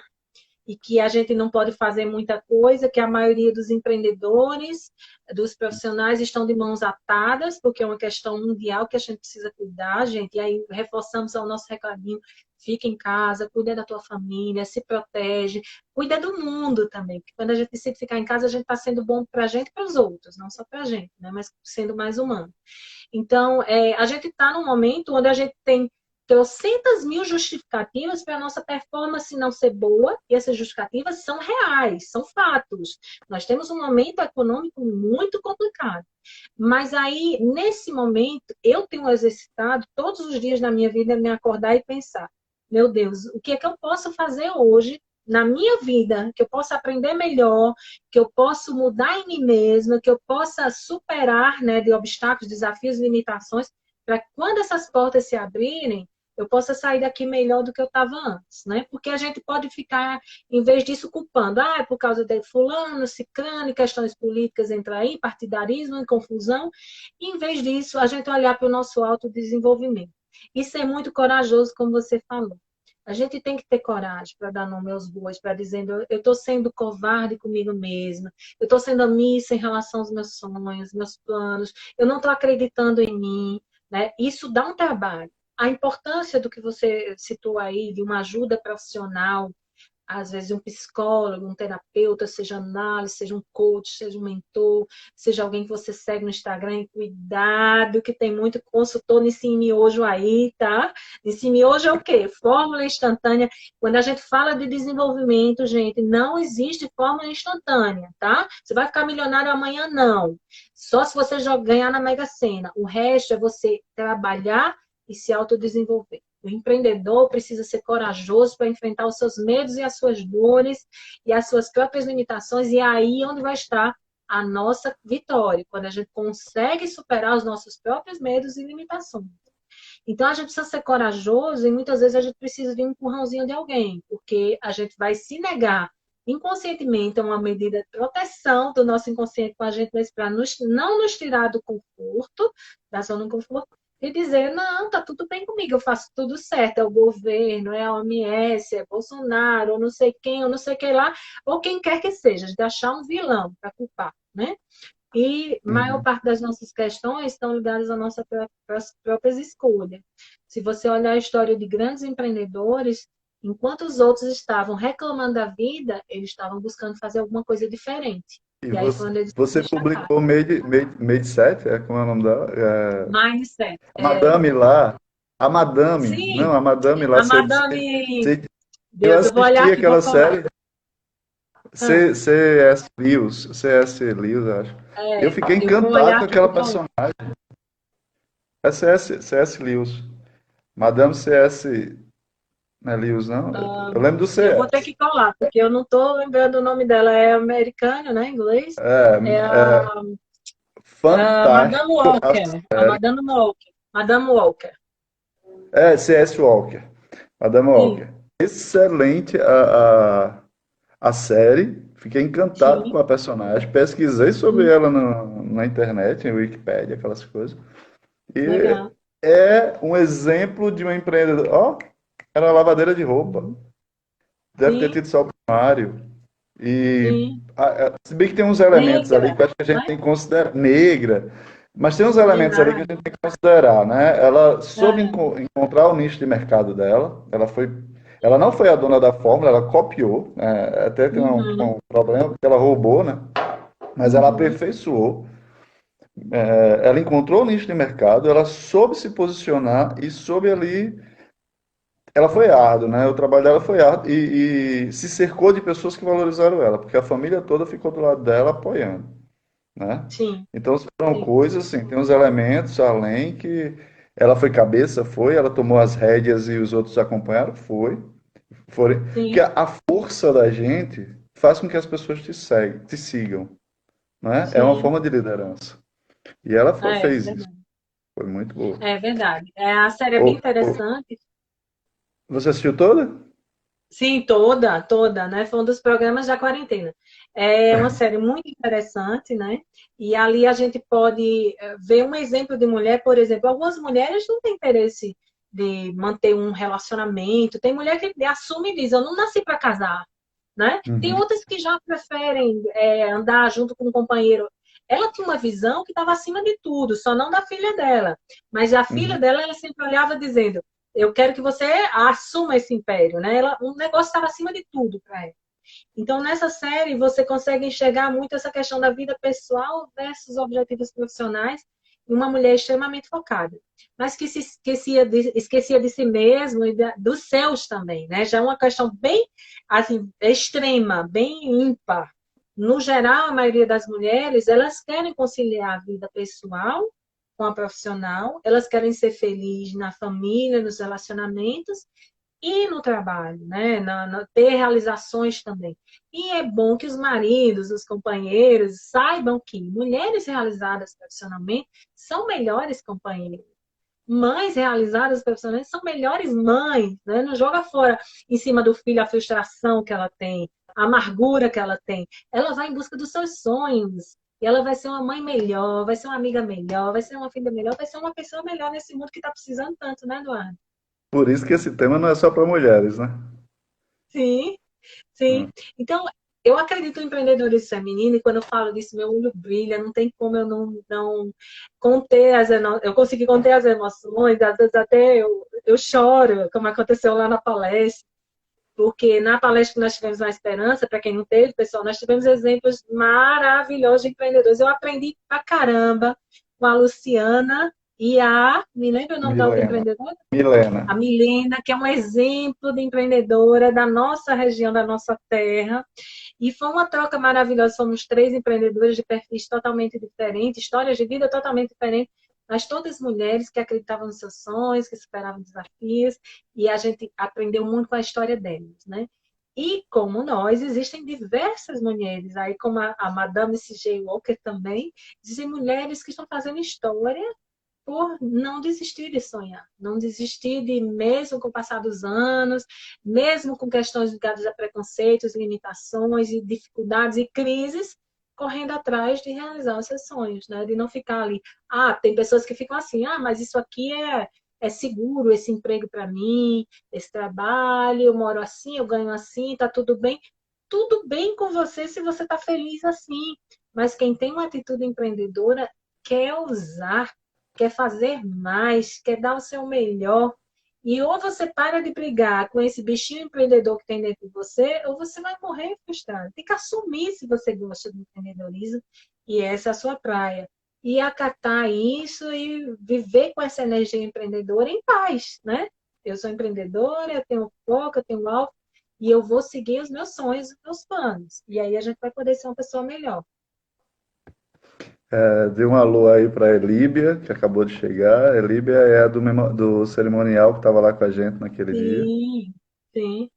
S2: e que a gente não pode fazer muita coisa, que a maioria dos empreendedores, dos profissionais estão de mãos atadas, porque é uma questão mundial que a gente precisa cuidar, gente. E aí reforçamos o nosso recadinho: fica em casa, cuida da tua família, se protege, cuida do mundo também, porque quando a gente decide ficar em casa, a gente está sendo bom para a gente e para os outros, não só para a gente, né? Mas sendo mais humano. Então, a gente está num momento onde a gente tem trocentas mil justificativas para a nossa performance não ser boa, e essas justificativas são reais, são fatos. Nós temos um momento econômico muito complicado. Mas aí, nesse momento, eu tenho exercitado todos os dias na minha vida me acordar e pensar: meu Deus, o que é que eu posso fazer hoje na minha vida, que eu possa aprender melhor, que eu possa mudar em mim mesma, que eu possa superar, né, de obstáculos, desafios, limitações, para quando essas portas se abrirem, eu possa sair daqui melhor do que eu estava antes, né? Porque a gente pode ficar, em vez disso, culpando, é por causa de fulano, ciclano, questões políticas entra aí, partidarismo, confusão, e, em vez disso, a gente olhar para o nosso autodesenvolvimento. E ser muito corajoso, como você falou. A gente tem que ter coragem para dar nome aos bois, para dizendo, eu estou sendo covarde comigo mesma, eu estou sendo omissa em relação aos meus sonhos, meus planos, eu não estou acreditando em mim, né? Isso dá um trabalho. A importância do que você citou aí, de uma ajuda profissional, às vezes um psicólogo, um terapeuta, seja análise, seja um coach, seja um mentor, seja alguém que você segue no Instagram, e cuidado, que tem muito consultor nesse miojo aí, tá? Nesse miojo é o quê? Fórmula instantânea. Quando a gente fala de desenvolvimento, gente, não existe fórmula instantânea, tá? Você vai ficar milionário amanhã, não. Só se você ganhar na Mega Sena. O resto é você trabalhar e se autodesenvolver. O empreendedor precisa ser corajoso para enfrentar os seus medos e as suas dores e as suas próprias limitações, e é aí onde vai estar a nossa vitória, quando a gente consegue superar os nossos próprios medos e limitações. Então, a gente precisa ser corajoso e muitas vezes a gente precisa de um empurrãozinho de alguém, porque a gente vai se negar inconscientemente a uma medida de proteção do nosso inconsciente com a gente para não nos tirar do conforto, da zona de conforto, e dizer, não, tá tudo bem comigo, eu faço tudo certo, é o governo, é a OMS, é Bolsonaro, ou não sei quem, ou não sei quem lá, ou quem quer que seja, de achar um vilão para culpar, né? E a maior
S1: Uhum.
S2: parte das nossas questões estão ligadas às nossas próprias escolhas. Se você olhar a história de grandes empreendedores, enquanto os outros estavam reclamando da vida, eles estavam buscando fazer alguma coisa diferente.
S1: E
S2: E aí foi onde eles se
S1: você
S2: destacaram.
S1: publicou Made Set, como é o nome dela?
S2: Mindset.
S1: A Madame lá,
S2: Sim,
S1: não, a Madame lá,
S2: a Madame...
S1: eu
S2: Deus, eu vou olhar
S1: assisti
S2: aqui e vou
S1: aquela
S2: colar.
S1: série,
S2: Ah,
S1: C.S. Lewis, acho. Eu fiquei
S2: eu vou
S1: encantado
S2: olhar
S1: com
S2: aqui e
S1: aquela
S2: vou colar.
S1: personagem. É C.S. Lewis. Madame C.S. Não é Lewis, não? Eu lembro do
S2: Eu vou ter
S1: C.S.
S2: que colar, porque eu não estou lembrando o nome dela. É americano, né? Em inglês.
S1: É,
S2: É
S1: é
S2: a Madame
S1: fantástico.
S2: Walker. A Madame Walker. Madame Walker.
S1: C.S. Walker. Madame
S2: Sim,
S1: Walker. Excelente a série. Fiquei encantado
S2: sim.
S1: com a personagem. Pesquisei sobre ela na internet, em Wikipedia, aquelas coisas. E
S2: Legal.
S1: é um exemplo de uma empreendedora. Ó, era uma lavadeira de roupa. Deve ter
S2: Sim,
S1: tido só primário. E
S2: sim.
S1: se bem que tem uns elementos ali
S2: Negra,
S1: que eu acho que a gente
S2: né?
S1: tem que considerar. Negra. Mas tem uns elementos ali que a
S2: Exato.
S1: gente tem que considerar, né? Ela soube
S2: É,
S1: encontrar o nicho de mercado dela. Ela não foi a dona da fórmula, ela copiou, né? Até tem
S2: uhum,
S1: um problema porque ela roubou, né? Mas ela
S2: uhum.
S1: aperfeiçoou. Ela encontrou o nicho de mercado, ela soube se posicionar e soube ali. Ela foi árduo, né? O trabalho dela foi árduo e se cercou de pessoas que valorizaram ela, porque a família toda ficou do lado dela apoiando, né?
S2: Sim,
S1: Então foram
S2: sim,
S1: coisas assim, tem uns elementos além que ela foi cabeça, foi, ela tomou as rédeas e os outros acompanharam, foram, porque
S2: sim,
S1: a força da gente faz com que as pessoas te sigam, né? É uma
S2: sim.
S1: forma de liderança. E ela
S2: É
S1: fez isso,
S2: verdade.
S1: foi muito boa.
S2: É verdade. A série é bem
S1: Ô,
S2: interessante.
S1: você assistiu toda?
S2: Sim, toda, toda, né? Foi um dos programas da quarentena. É uma série muito interessante, né? E ali a gente pode ver um exemplo de mulher, por exemplo, algumas mulheres não têm interesse de manter um relacionamento. Tem mulher que assume e diz, eu não nasci para casar, né? Tem
S1: Uhum,
S2: outras que já preferem andar junto com um companheiro. Ela tinha uma visão que estava acima de tudo, só não da filha dela. Mas a filha
S1: uhum,
S2: dela, ela sempre olhava dizendo, eu quero que você assuma esse império, né? Um negócio estava acima de tudo para ela. Então, nessa série, você consegue enxergar muito essa questão da vida pessoal versus objetivos profissionais e uma mulher extremamente focada, mas que se esquecia de si mesma e dos seus também, né? Já é uma questão bem assim, extrema, bem ímpar. No geral, a maioria das mulheres, elas querem conciliar a vida pessoal com a profissional, elas querem ser felizes na família, nos relacionamentos, e no trabalho, né? Ter realizações também. E é bom que os maridos, os companheiros, saibam que mulheres realizadas profissionalmente são melhores companheiras. Mães realizadas profissionalmente são melhores mães, né? Não joga fora em cima do filho a frustração que ela tem, a amargura que ela tem. Ela vai em busca dos seus sonhos. E ela vai ser uma mãe melhor, vai ser uma amiga melhor, vai ser uma filha melhor, vai ser uma pessoa melhor nesse mundo que está precisando tanto, né, Eduardo?
S1: Por isso que esse tema não é só para mulheres, né?
S2: Sim, sim.
S1: Hum.
S2: Então, eu acredito no empreendedorismo feminino e quando eu falo disso, meu olho brilha, não tem como eu não conter eu conseguir conter as emoções, às vezes até eu choro, como aconteceu lá na palestra, porque na palestra que nós tivemos na Esperança, para quem não teve, pessoal, nós tivemos exemplos maravilhosos de empreendedores. Eu aprendi pra caramba com a Luciana e me lembra o nome da outra
S1: Milena.
S2: empreendedora?
S1: Milena.
S2: A Milena, que é um exemplo de empreendedora da nossa região, da nossa terra. E foi uma troca maravilhosa. Somos três empreendedores de perfis totalmente diferentes, histórias de vida totalmente diferentes, mas todas mulheres que acreditavam nos seus sonhos, que superavam desafios, e a gente aprendeu muito com a história delas, né? E como nós, existem diversas mulheres, aí como a Madame C.J. Walker também, existem mulheres que estão fazendo história por não desistir de sonhar, não desistir de, mesmo com o passar dos anos, mesmo com questões ligadas a preconceitos, limitações e dificuldades e crises, correndo atrás de realizar os seus sonhos, né? De não ficar ali. Ah, tem pessoas que ficam assim, mas isso aqui é seguro, esse emprego para mim, esse trabalho, eu moro assim, eu ganho assim, tá tudo bem. Tudo bem com você se você está feliz assim. Mas quem tem uma atitude empreendedora quer usar, quer fazer mais, quer dar o seu melhor. E ou você para de brigar com esse bichinho empreendedor que tem dentro de você, ou você vai morrer frustrado. Tem que assumir se você gosta do empreendedorismo e essa é a sua praia. E acatar isso e viver com essa energia empreendedora em paz, né? Eu sou empreendedora, eu tenho foco, eu tenho alvo, e eu vou seguir os meus sonhos, os meus planos. E aí a gente vai poder ser uma pessoa melhor.
S1: Dê um alô aí para a Elíbia, que acabou de chegar. Elíbia é a do cerimonial que estava lá com a gente naquele dia.
S2: Sim, sim.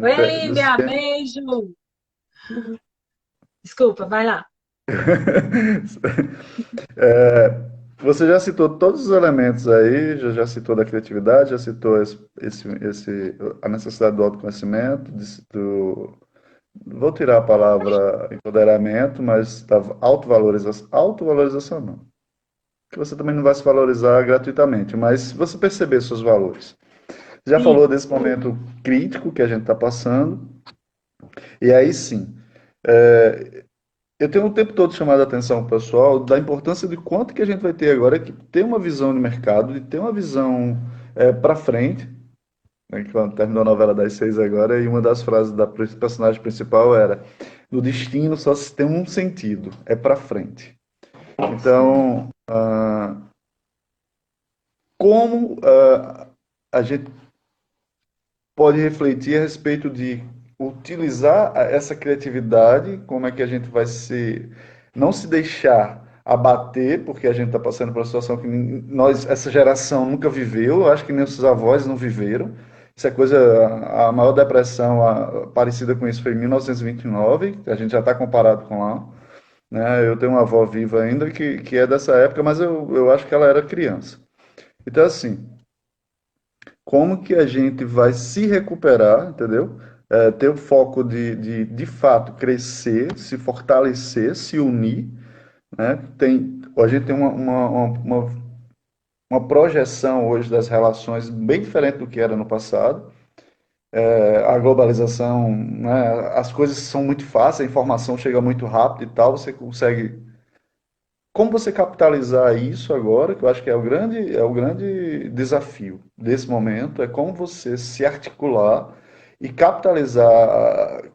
S2: Oi,
S1: CNP, do
S2: Lívia,
S1: CN...
S2: beijo. Desculpa, vai lá.
S1: É, você já citou todos os elementos aí, já citou da criatividade, já citou a necessidade do autoconhecimento, vou tirar a palavra empoderamento, mas da autovalorização, autovalorização não, que você também não vai se valorizar gratuitamente, mas se você perceber seus valores. Já falou
S2: Sim,
S1: desse momento crítico que a gente está passando, e aí sim, é, eu tenho o tempo todo chamado a atenção pessoal da importância de quanto que a gente vai ter agora que ter uma visão de mercado, de ter uma visão para frente, né, quando terminou a novela das seis agora, e uma das frases da personagem principal era: no destino só se tem um sentido, é para frente.
S2: sim,
S1: Então, como a gente pode refletir a respeito de utilizar essa criatividade, como é que a gente vai não se deixar abater, porque a gente está passando por uma situação que nós, essa geração nunca viveu, eu acho que nem os avós não viveram. Isso é coisa, a maior depressão parecida com isso foi em 1929, a gente já está comparado com lá. Né? Eu tenho uma avó viva ainda que é dessa época, mas eu acho que ela era criança. Então, assim, como que a gente vai se recuperar, entendeu? Ter o foco de fato crescer, se fortalecer, se unir, né? A gente tem uma projeção hoje das relações bem diferente do que era no passado. A globalização, né? As coisas são muito fáceis, a informação chega muito rápido e tal, você consegue. Como você capitalizar isso agora, que eu acho que é o grande desafio desse momento, é como você se articular e capitalizar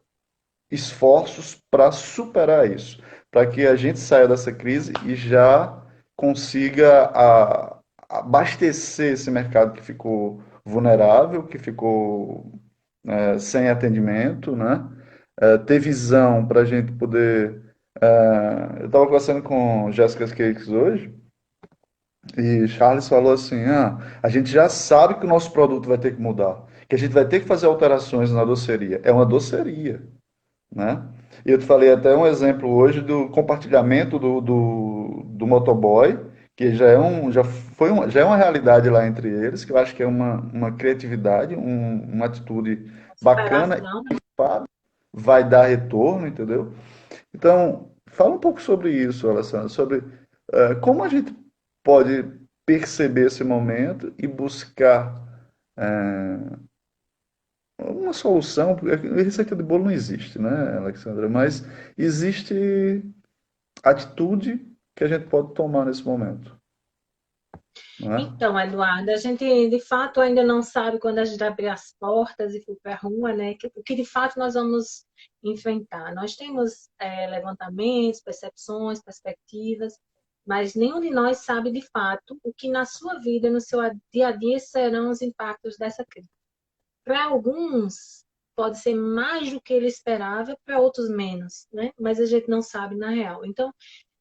S1: esforços para superar isso, para que a gente saia dessa crise e já consiga abastecer esse mercado que ficou vulnerável, que ficou sem atendimento, né? Ter visão para a gente poder. Eu estava conversando com Jéssica Cakes hoje e Charles falou assim: a gente já sabe que o nosso produto vai ter que mudar, que a gente vai ter que fazer alterações na doceria. É uma doceria, né? E eu te falei até um exemplo hoje do compartilhamento do motoboy, que já é uma realidade lá entre eles, que eu acho que é uma criatividade, uma atitude bacana
S2: Superação,
S1: e
S2: né?
S1: de fato vai dar retorno, entendeu? Então, fala um pouco sobre isso, Alessandro, sobre como a gente pode perceber esse momento e buscar uma solução, porque receita de bolo não existe, né, Alexandra? Mas existe atitude que a gente pode tomar nesse momento, não é?
S2: Então, Eduardo, a gente de fato ainda não sabe quando a gente abrir as portas e for para a rua, né? O que de fato nós vamos enfrentar. Nós temos levantamentos, percepções, perspectivas, mas nenhum de nós sabe de fato o que na sua vida, no seu dia a dia, serão os impactos dessa crise. Para alguns, pode ser mais do que ele esperava, para outros menos, né? Mas a gente não sabe na real. Então,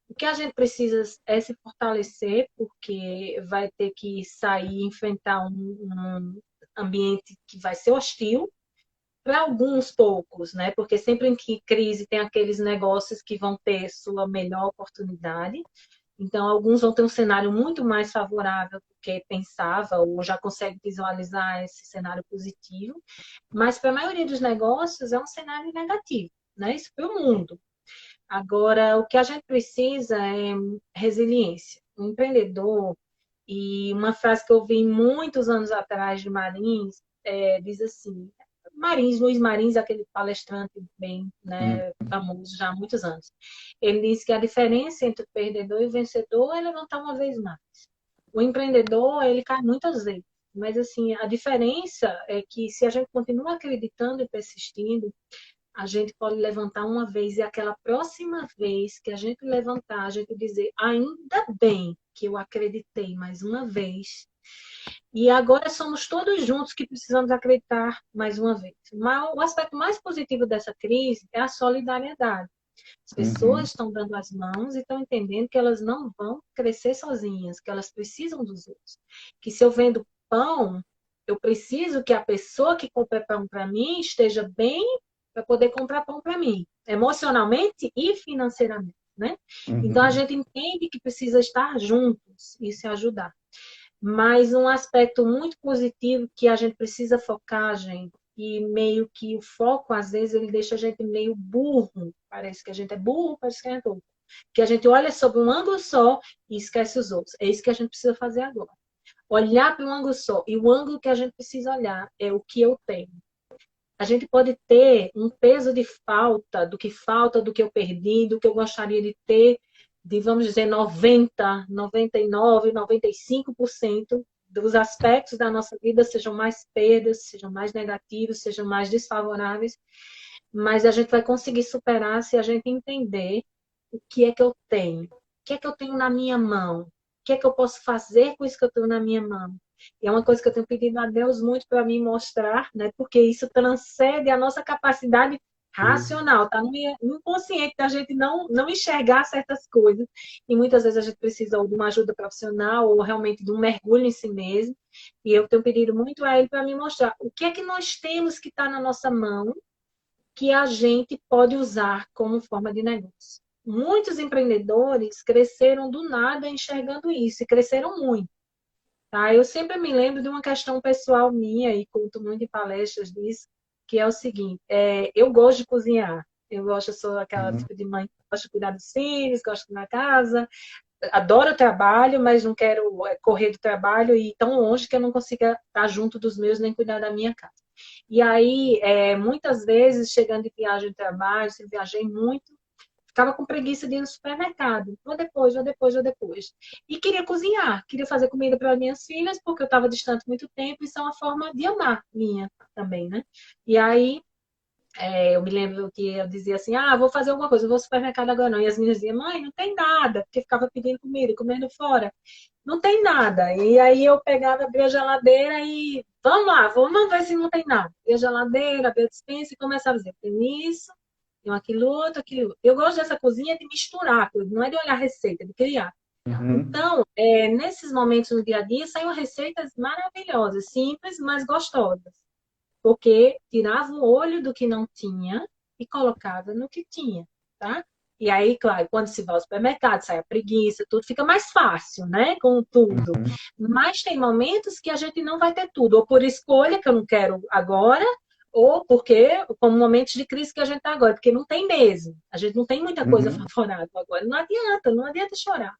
S2: o que a gente precisa é se fortalecer, porque vai ter que sair e enfrentar um ambiente que vai ser hostil para alguns poucos, né? Porque sempre em que crise tem aqueles negócios que vão ter sua melhor oportunidade. Então, alguns vão ter um cenário muito mais favorável do que pensava, ou já consegue visualizar esse cenário positivo. Mas para a maioria dos negócios é um cenário negativo, né? Isso para o mundo. Agora, o que a gente precisa é resiliência. O empreendedor, e uma frase que eu vi muitos anos atrás de Marins, diz assim, Luiz Marins, aquele palestrante bem,
S1: Hum,
S2: né, famoso já há muitos anos, ele diz que a diferença entre o perdedor e o vencedor é levantar uma vez mais. O empreendedor, ele cai muitas vezes, mas assim, a diferença é que se a gente continua acreditando e persistindo, a gente pode levantar uma vez e aquela próxima vez que a gente levantar, a gente dizer, ainda bem que eu acreditei mais uma vez. E agora somos todos juntos que precisamos acreditar mais uma vez. Mas o aspecto mais positivo dessa crise é a solidariedade. As
S1: uhum,
S2: pessoas estão dando as mãos e estão entendendo que elas não vão crescer sozinhas, que elas precisam dos outros. Que se eu vendo pão, eu preciso que a pessoa que compra pão para mim esteja bem para poder comprar pão para mim, emocionalmente e financeiramente, né? Então a
S1: uhum,
S2: gente entende que precisa estar juntos e se ajudar. Mas um aspecto muito positivo que a gente precisa focar, gente, e meio que o foco, às vezes, ele deixa a gente meio burro. Parece que a gente é burro, parece que a gente é burro. Que a gente olha sobre um ângulo só e esquece os outros. É isso que a gente precisa fazer agora. Olhar para um ângulo só. E o ângulo que a gente precisa olhar é o que eu tenho. A gente pode ter um peso de falta, do que eu perdi, do que eu gostaria de ter, de, vamos dizer, 90, 99, 95% dos aspectos da nossa vida sejam mais perdas, sejam mais negativos, sejam mais desfavoráveis, mas a gente vai conseguir superar se a gente entender o que é que eu tenho, o que é que eu tenho na minha mão, o que é que eu posso fazer com isso que eu tenho na minha mão. E é uma coisa que eu tenho pedido a Deus muito para me mostrar, né? Porque isso transcende a nossa capacidade
S1: isso.
S2: racional, tá no inconsciente da gente não enxergar certas coisas. E muitas vezes a gente precisa ou de uma ajuda profissional ou realmente de um mergulho em si mesmo. E eu tenho pedido muito a ele para me mostrar o que é que nós temos que está na nossa mão que a gente pode usar como forma de negócio. Muitos empreendedores cresceram do nada enxergando isso e cresceram muito. Tá? Eu sempre me lembro de uma questão pessoal minha e conto muito em palestras disso, que é o seguinte: eu gosto de cozinhar. Eu sou aquela
S1: Uhum,
S2: tipo de mãe que gosta de cuidar dos filhos, gosta de cuidar da casa, adoro o trabalho, mas não quero correr do trabalho e ir tão longe que eu não consiga estar junto dos meus nem cuidar da minha casa. E aí, muitas vezes, chegando de viagem de trabalho, se viajei muito, ficava com preguiça de ir no supermercado. Vou depois, vou depois, vou depois. E queria cozinhar, queria fazer comida para minhas filhas, porque eu estava distante muito tempo, e isso é uma forma de amar minha também, né? E aí, eu me lembro que eu dizia assim, vou fazer alguma coisa, vou ao supermercado agora não. E as meninas diziam, mãe, não tem nada, porque ficava pedindo comida, comendo fora. Não tem nada. E aí eu pegava, abria a geladeira e vamos lá, vamos ver se não tem nada. Abria a geladeira, abria a despensa e começava a dizer, tem isso, tem aquilo outro, aquilo outro. Eu gosto dessa cozinha de misturar coisas, não é de olhar receita, é de criar.
S1: uhum,
S2: Então, nesses momentos no dia a dia, saem receitas maravilhosas, simples, mas gostosas. porque tirava o olho do que não tinha e colocava no que tinha, tá? E aí, claro, quando se vai ao supermercado, sai a preguiça, tudo fica mais fácil, né? Com tudo.
S1: Uhum,
S2: Mas tem momentos que a gente não vai ter tudo, ou por escolha, que eu não quero agora, ou porque, como momentos de crise que a gente está agora, porque não tem mesmo. A gente não tem muita coisa
S1: uhum,
S2: favorável agora. Não adianta chorar.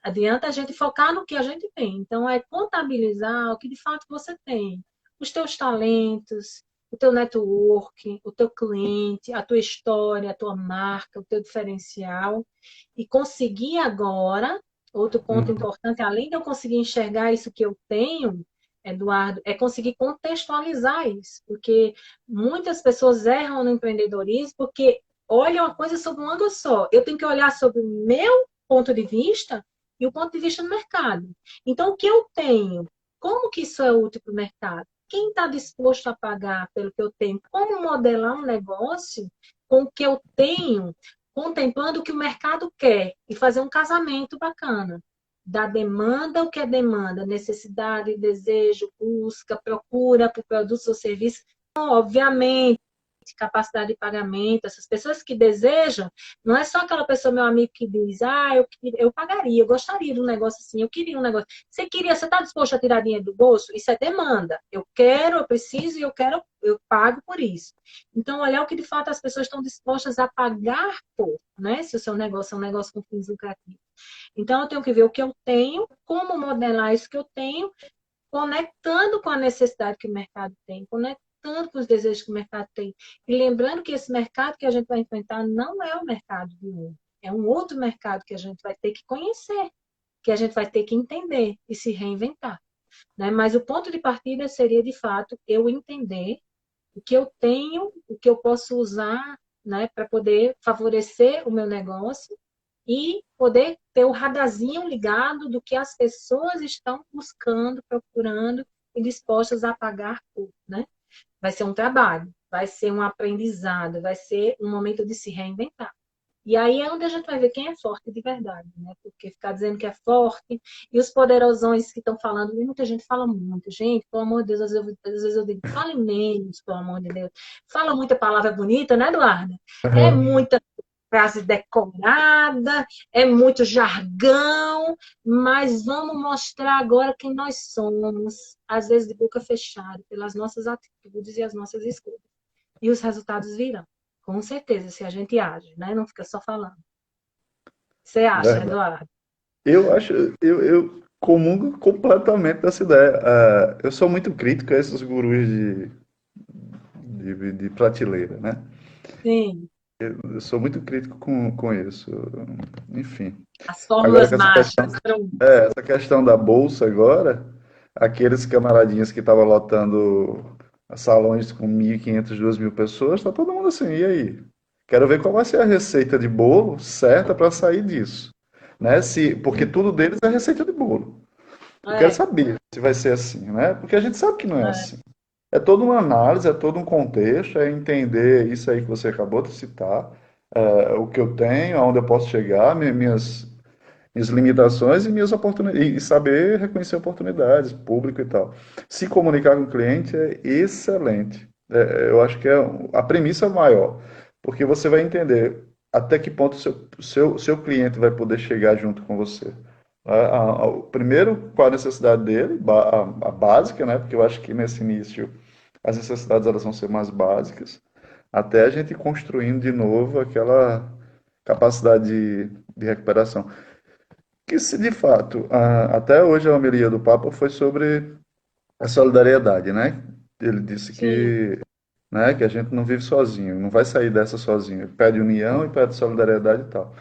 S2: Adianta a gente focar no que a gente tem. Então, é contabilizar o que de fato você tem. Os teus talentos, o teu network, o teu cliente, a tua história, a tua marca, o teu diferencial. E conseguir agora, outro ponto
S1: uhum,
S2: importante, além de eu conseguir enxergar isso que eu tenho, Eduardo, é conseguir contextualizar isso. Porque muitas pessoas erram no empreendedorismo porque olham a coisa sob um ângulo só. Eu tenho que olhar sobre o meu ponto de vista e o ponto de vista do mercado. Então, o que eu tenho? Como que isso é útil para o mercado? Quem está disposto a pagar pelo que eu tenho? Como modelar um negócio com o que eu tenho, contemplando o que o mercado quer e fazer um casamento bacana? Da demanda, o que é demanda? Necessidade, desejo, busca, procura por produtos ou serviços. Então, obviamente, capacidade de pagamento, essas pessoas que desejam, não é só aquela pessoa, meu amigo, que diz, eu pagaria, eu gostaria de um negócio assim, eu queria um negócio. Você está disposto a tirar dinheiro do bolso? Isso é demanda. Eu quero, eu preciso e eu quero, eu pago por isso. Então, olhar o que de fato as pessoas estão dispostas a pagar por, né? Se o seu negócio é um negócio com fins lucrativos. Então, eu tenho que ver o que eu tenho, como modelar isso que eu tenho, conectando com a necessidade que o mercado tem, conectando com os desejos que o mercado tem. E lembrando que esse mercado que a gente vai enfrentar não é o mercado de hoje. É um outro mercado que a gente vai ter que conhecer, que a gente vai ter que entender e se reinventar. Né? Mas o ponto de partida seria, de fato, eu entender o que eu tenho, o que eu posso usar, né, para poder favorecer o meu negócio e poder ter o radarzinho ligado do que as pessoas estão buscando, procurando e dispostas a pagar por, né? Vai ser um trabalho, vai ser um aprendizado, vai ser um momento de se reinventar. E aí é onde a gente vai ver quem é forte de verdade, né? Porque ficar dizendo que é forte, e os poderosões que estão falando, e muita gente fala muito, gente, pelo amor de Deus, às vezes eu digo, fale menos, pelo amor de Deus. Fala muita palavra bonita, né, Eduardo? É
S1: uhum.
S2: muita frase decorada, é muito jargão, mas vamos mostrar agora quem nós somos, às vezes de boca fechada, pelas nossas atitudes e as nossas escolhas. E os resultados virão. Com certeza, se a gente age, né? Não fica só falando. Você acha,
S1: Verdade.
S2: Eduardo?
S1: Eu acho, eu comungo completamente dessa ideia. Eu sou muito crítico a esses gurus de prateleira, né?
S2: Sim.
S1: Eu sou muito crítico com isso. Enfim.
S2: As
S1: Agora
S2: fórmulas
S1: com essa questão,
S2: mágicas. Pronto.
S1: essa questão da bolsa agora, aqueles camaradinhas que estavam lotando salões com 1.500, 2.000 pessoas, tá todo mundo assim, e aí? Quero ver qual vai ser a receita de bolo certa para sair disso, né? Porque tudo deles é receita de bolo. Eu quero
S2: É,
S1: saber se vai ser assim, né? Porque a gente sabe que não é
S2: é,
S1: assim. É toda uma análise, é todo um contexto, é entender isso aí que você acabou de citar, o que eu tenho, aonde eu posso chegar, minhas limitações e minhas oportunidades, e saber reconhecer oportunidades, público e tal. Se comunicar com o cliente é excelente. Eu acho que é a premissa maior, porque você vai entender até que ponto seu cliente vai poder chegar junto com você. Primeiro, qual a necessidade dele, a básica, né? Porque eu acho que nesse início as necessidades elas vão ser mais básicas, até a gente construindo de novo aquela capacidade de recuperação. Que se de fato, até hoje a homilia do Papa foi sobre a solidariedade, né? Ele disse
S2: sim,
S1: né, que a gente não vive sozinho, não vai sair dessa sozinho. Ele pede união e pede solidariedade e tal.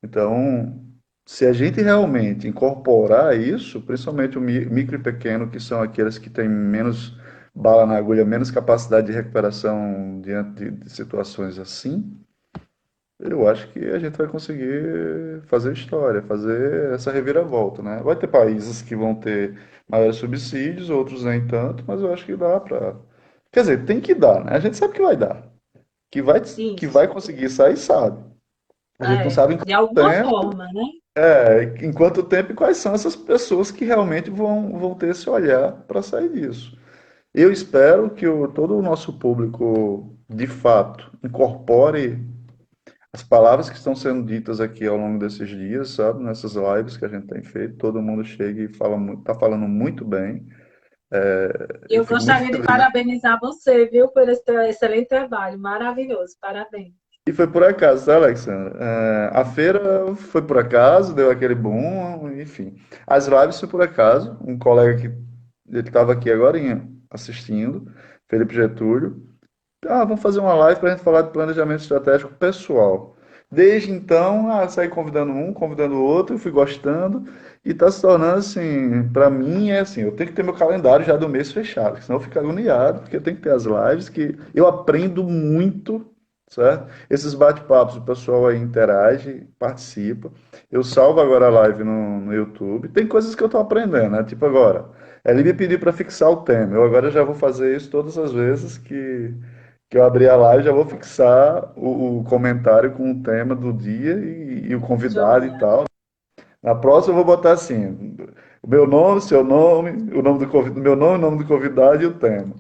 S1: Então, se a gente realmente incorporar isso, principalmente o micro e pequeno, que são aqueles que têm menos bala na agulha, menos capacidade de recuperação diante de situações assim, eu acho que a gente vai conseguir fazer história, fazer essa reviravolta, né? Vai ter países que vão ter maiores subsídios, outros nem tanto, mas eu acho que dá para. Quer dizer, tem que dar, né? A gente sabe que vai dar. Que vai, que
S2: isso.
S1: vai conseguir sair, sabe. A gente não
S2: É,
S1: sabe em
S2: de
S1: quanto
S2: alguma
S1: tempo,
S2: forma, né?
S1: em quanto tempo e quais são essas pessoas que realmente vão ter esse olhar para sair disso. Eu espero que todo o nosso público, de fato, incorpore as palavras que estão sendo ditas aqui ao longo desses dias, sabe? Nessas lives que a gente tem feito. Todo mundo chega e fala muito, tá falando muito bem. Eu
S2: Eu
S1: fico muito
S2: gostaria de
S1: feliz.
S2: parabenizar você, viu, por esse teu excelente trabalho. Maravilhoso. Parabéns.
S1: E foi por acaso, tá, Alexandre? A feira foi por acaso, deu aquele boom, enfim. As lives foi por acaso. Um colega que ele estava aqui agora assistindo, Felipe Getúlio. Ah, vamos fazer uma live para a gente falar de planejamento estratégico pessoal. Desde então, saí convidando um, convidando o outro, eu fui gostando e está se tornando assim, para mim é assim, eu tenho que ter meu calendário já do mês fechado, senão eu fico agoniado, porque eu tenho que ter as lives que eu aprendo muito, certo? Esses bate-papos, o pessoal aí interage, participa. Eu salvo agora a live no YouTube. Tem coisas que eu estou aprendendo, né? Tipo agora, ele me pediu para fixar o tema. Eu agora já vou fazer isso todas as vezes que eu abrir a live, já vou fixar o comentário com o tema do dia e o convidado e
S2: Joia.
S1: tal. Na próxima eu vou botar assim, o meu nome, seu nome, o nome do convidado, meu nome, o nome do convidado e o tema.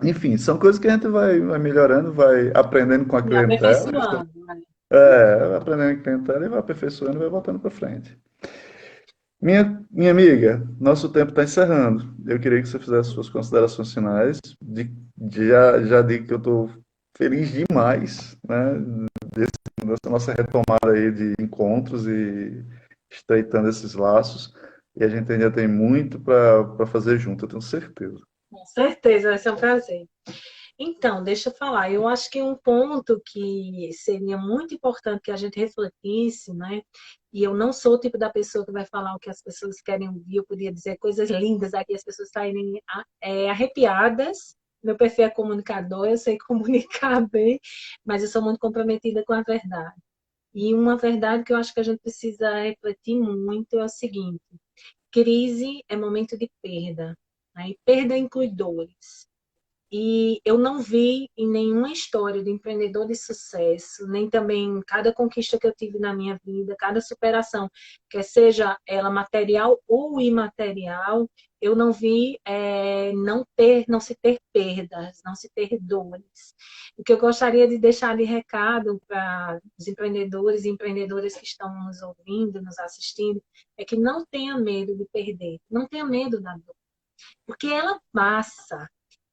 S1: Enfim, são coisas que a gente vai melhorando, vai aprendendo com a
S2: Me
S1: clientela,
S2: aperfeiçoando, né?
S1: aprendendo com a clientela e vai aperfeiçoando e vai voltando para frente. Minha amiga, nosso tempo está encerrando. Eu queria que você fizesse suas considerações finais. Já digo que eu estou feliz demais, né, dessa nossa retomada aí de encontros e estreitando esses laços. E a gente ainda tem muito para fazer junto, eu tenho certeza.
S2: Com certeza, vai ser um prazer. Então, deixa eu falar. Eu acho que um ponto que seria muito importante que a gente refletisse, né? E eu não sou o tipo da pessoa que vai falar o que as pessoas querem ouvir. Eu podia dizer coisas lindas aqui, as pessoas saírem arrepiadas. Meu perfil é comunicador, eu sei comunicar bem, mas eu sou muito comprometida com a verdade. E uma verdade que eu acho que a gente precisa refletir muito é o seguinte: crise é momento de perda, né? E perda inclui dores. E eu não vi em nenhuma história de empreendedor de sucesso, nem também em cada conquista que eu tive na minha vida, cada superação, quer seja ela material ou imaterial, eu não vi não se ter perdas, não se ter dores. O que eu gostaria de deixar de recado para os empreendedores e empreendedoras que estão nos ouvindo, nos assistindo, é que não tenha medo de perder, não tenha medo da dor, porque ela passa.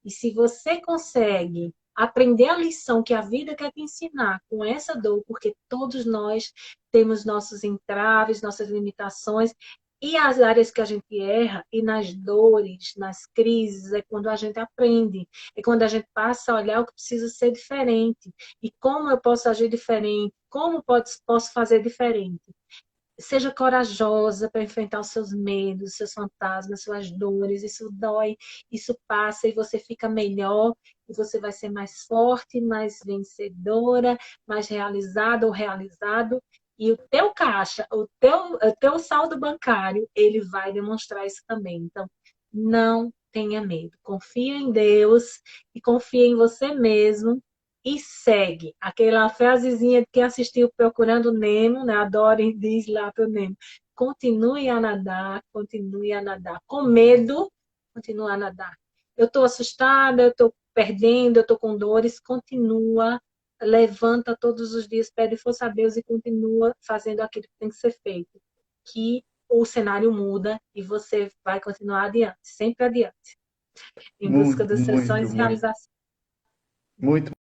S2: E se você consegue aprender a lição que a vida quer te ensinar com essa dor, porque todos nós temos nossos entraves, nossas limitações, e as áreas que a gente erra, e nas dores, nas crises, é quando a gente aprende, é quando a gente passa a olhar o que precisa ser diferente, e como eu posso agir diferente, como posso fazer diferente. Seja corajosa para enfrentar os seus medos, seus fantasmas, suas dores. Isso dói, isso passa e você fica melhor. E você vai ser mais forte, mais vencedora, mais realizada ou realizado. E o teu caixa, o teu saldo bancário, ele vai demonstrar isso também. Então, não tenha medo. Confia em Deus e confia em você mesmo e segue. Aquela frasezinha de quem assistiu Procurando Nemo, né? A Dory diz lá para o Nemo: continue a nadar, continue a nadar. Com medo, continue a nadar. Eu estou assustada, eu estou perdendo, eu estou com dores, continua, levanta todos os dias, pede força a Deus e continua fazendo aquilo que tem que ser feito. Que o cenário muda e você vai continuar adiante, sempre adiante, em busca
S1: Muito,
S2: dos seus
S1: muito,
S2: sonhos e
S1: muito,
S2: realizações.
S1: muito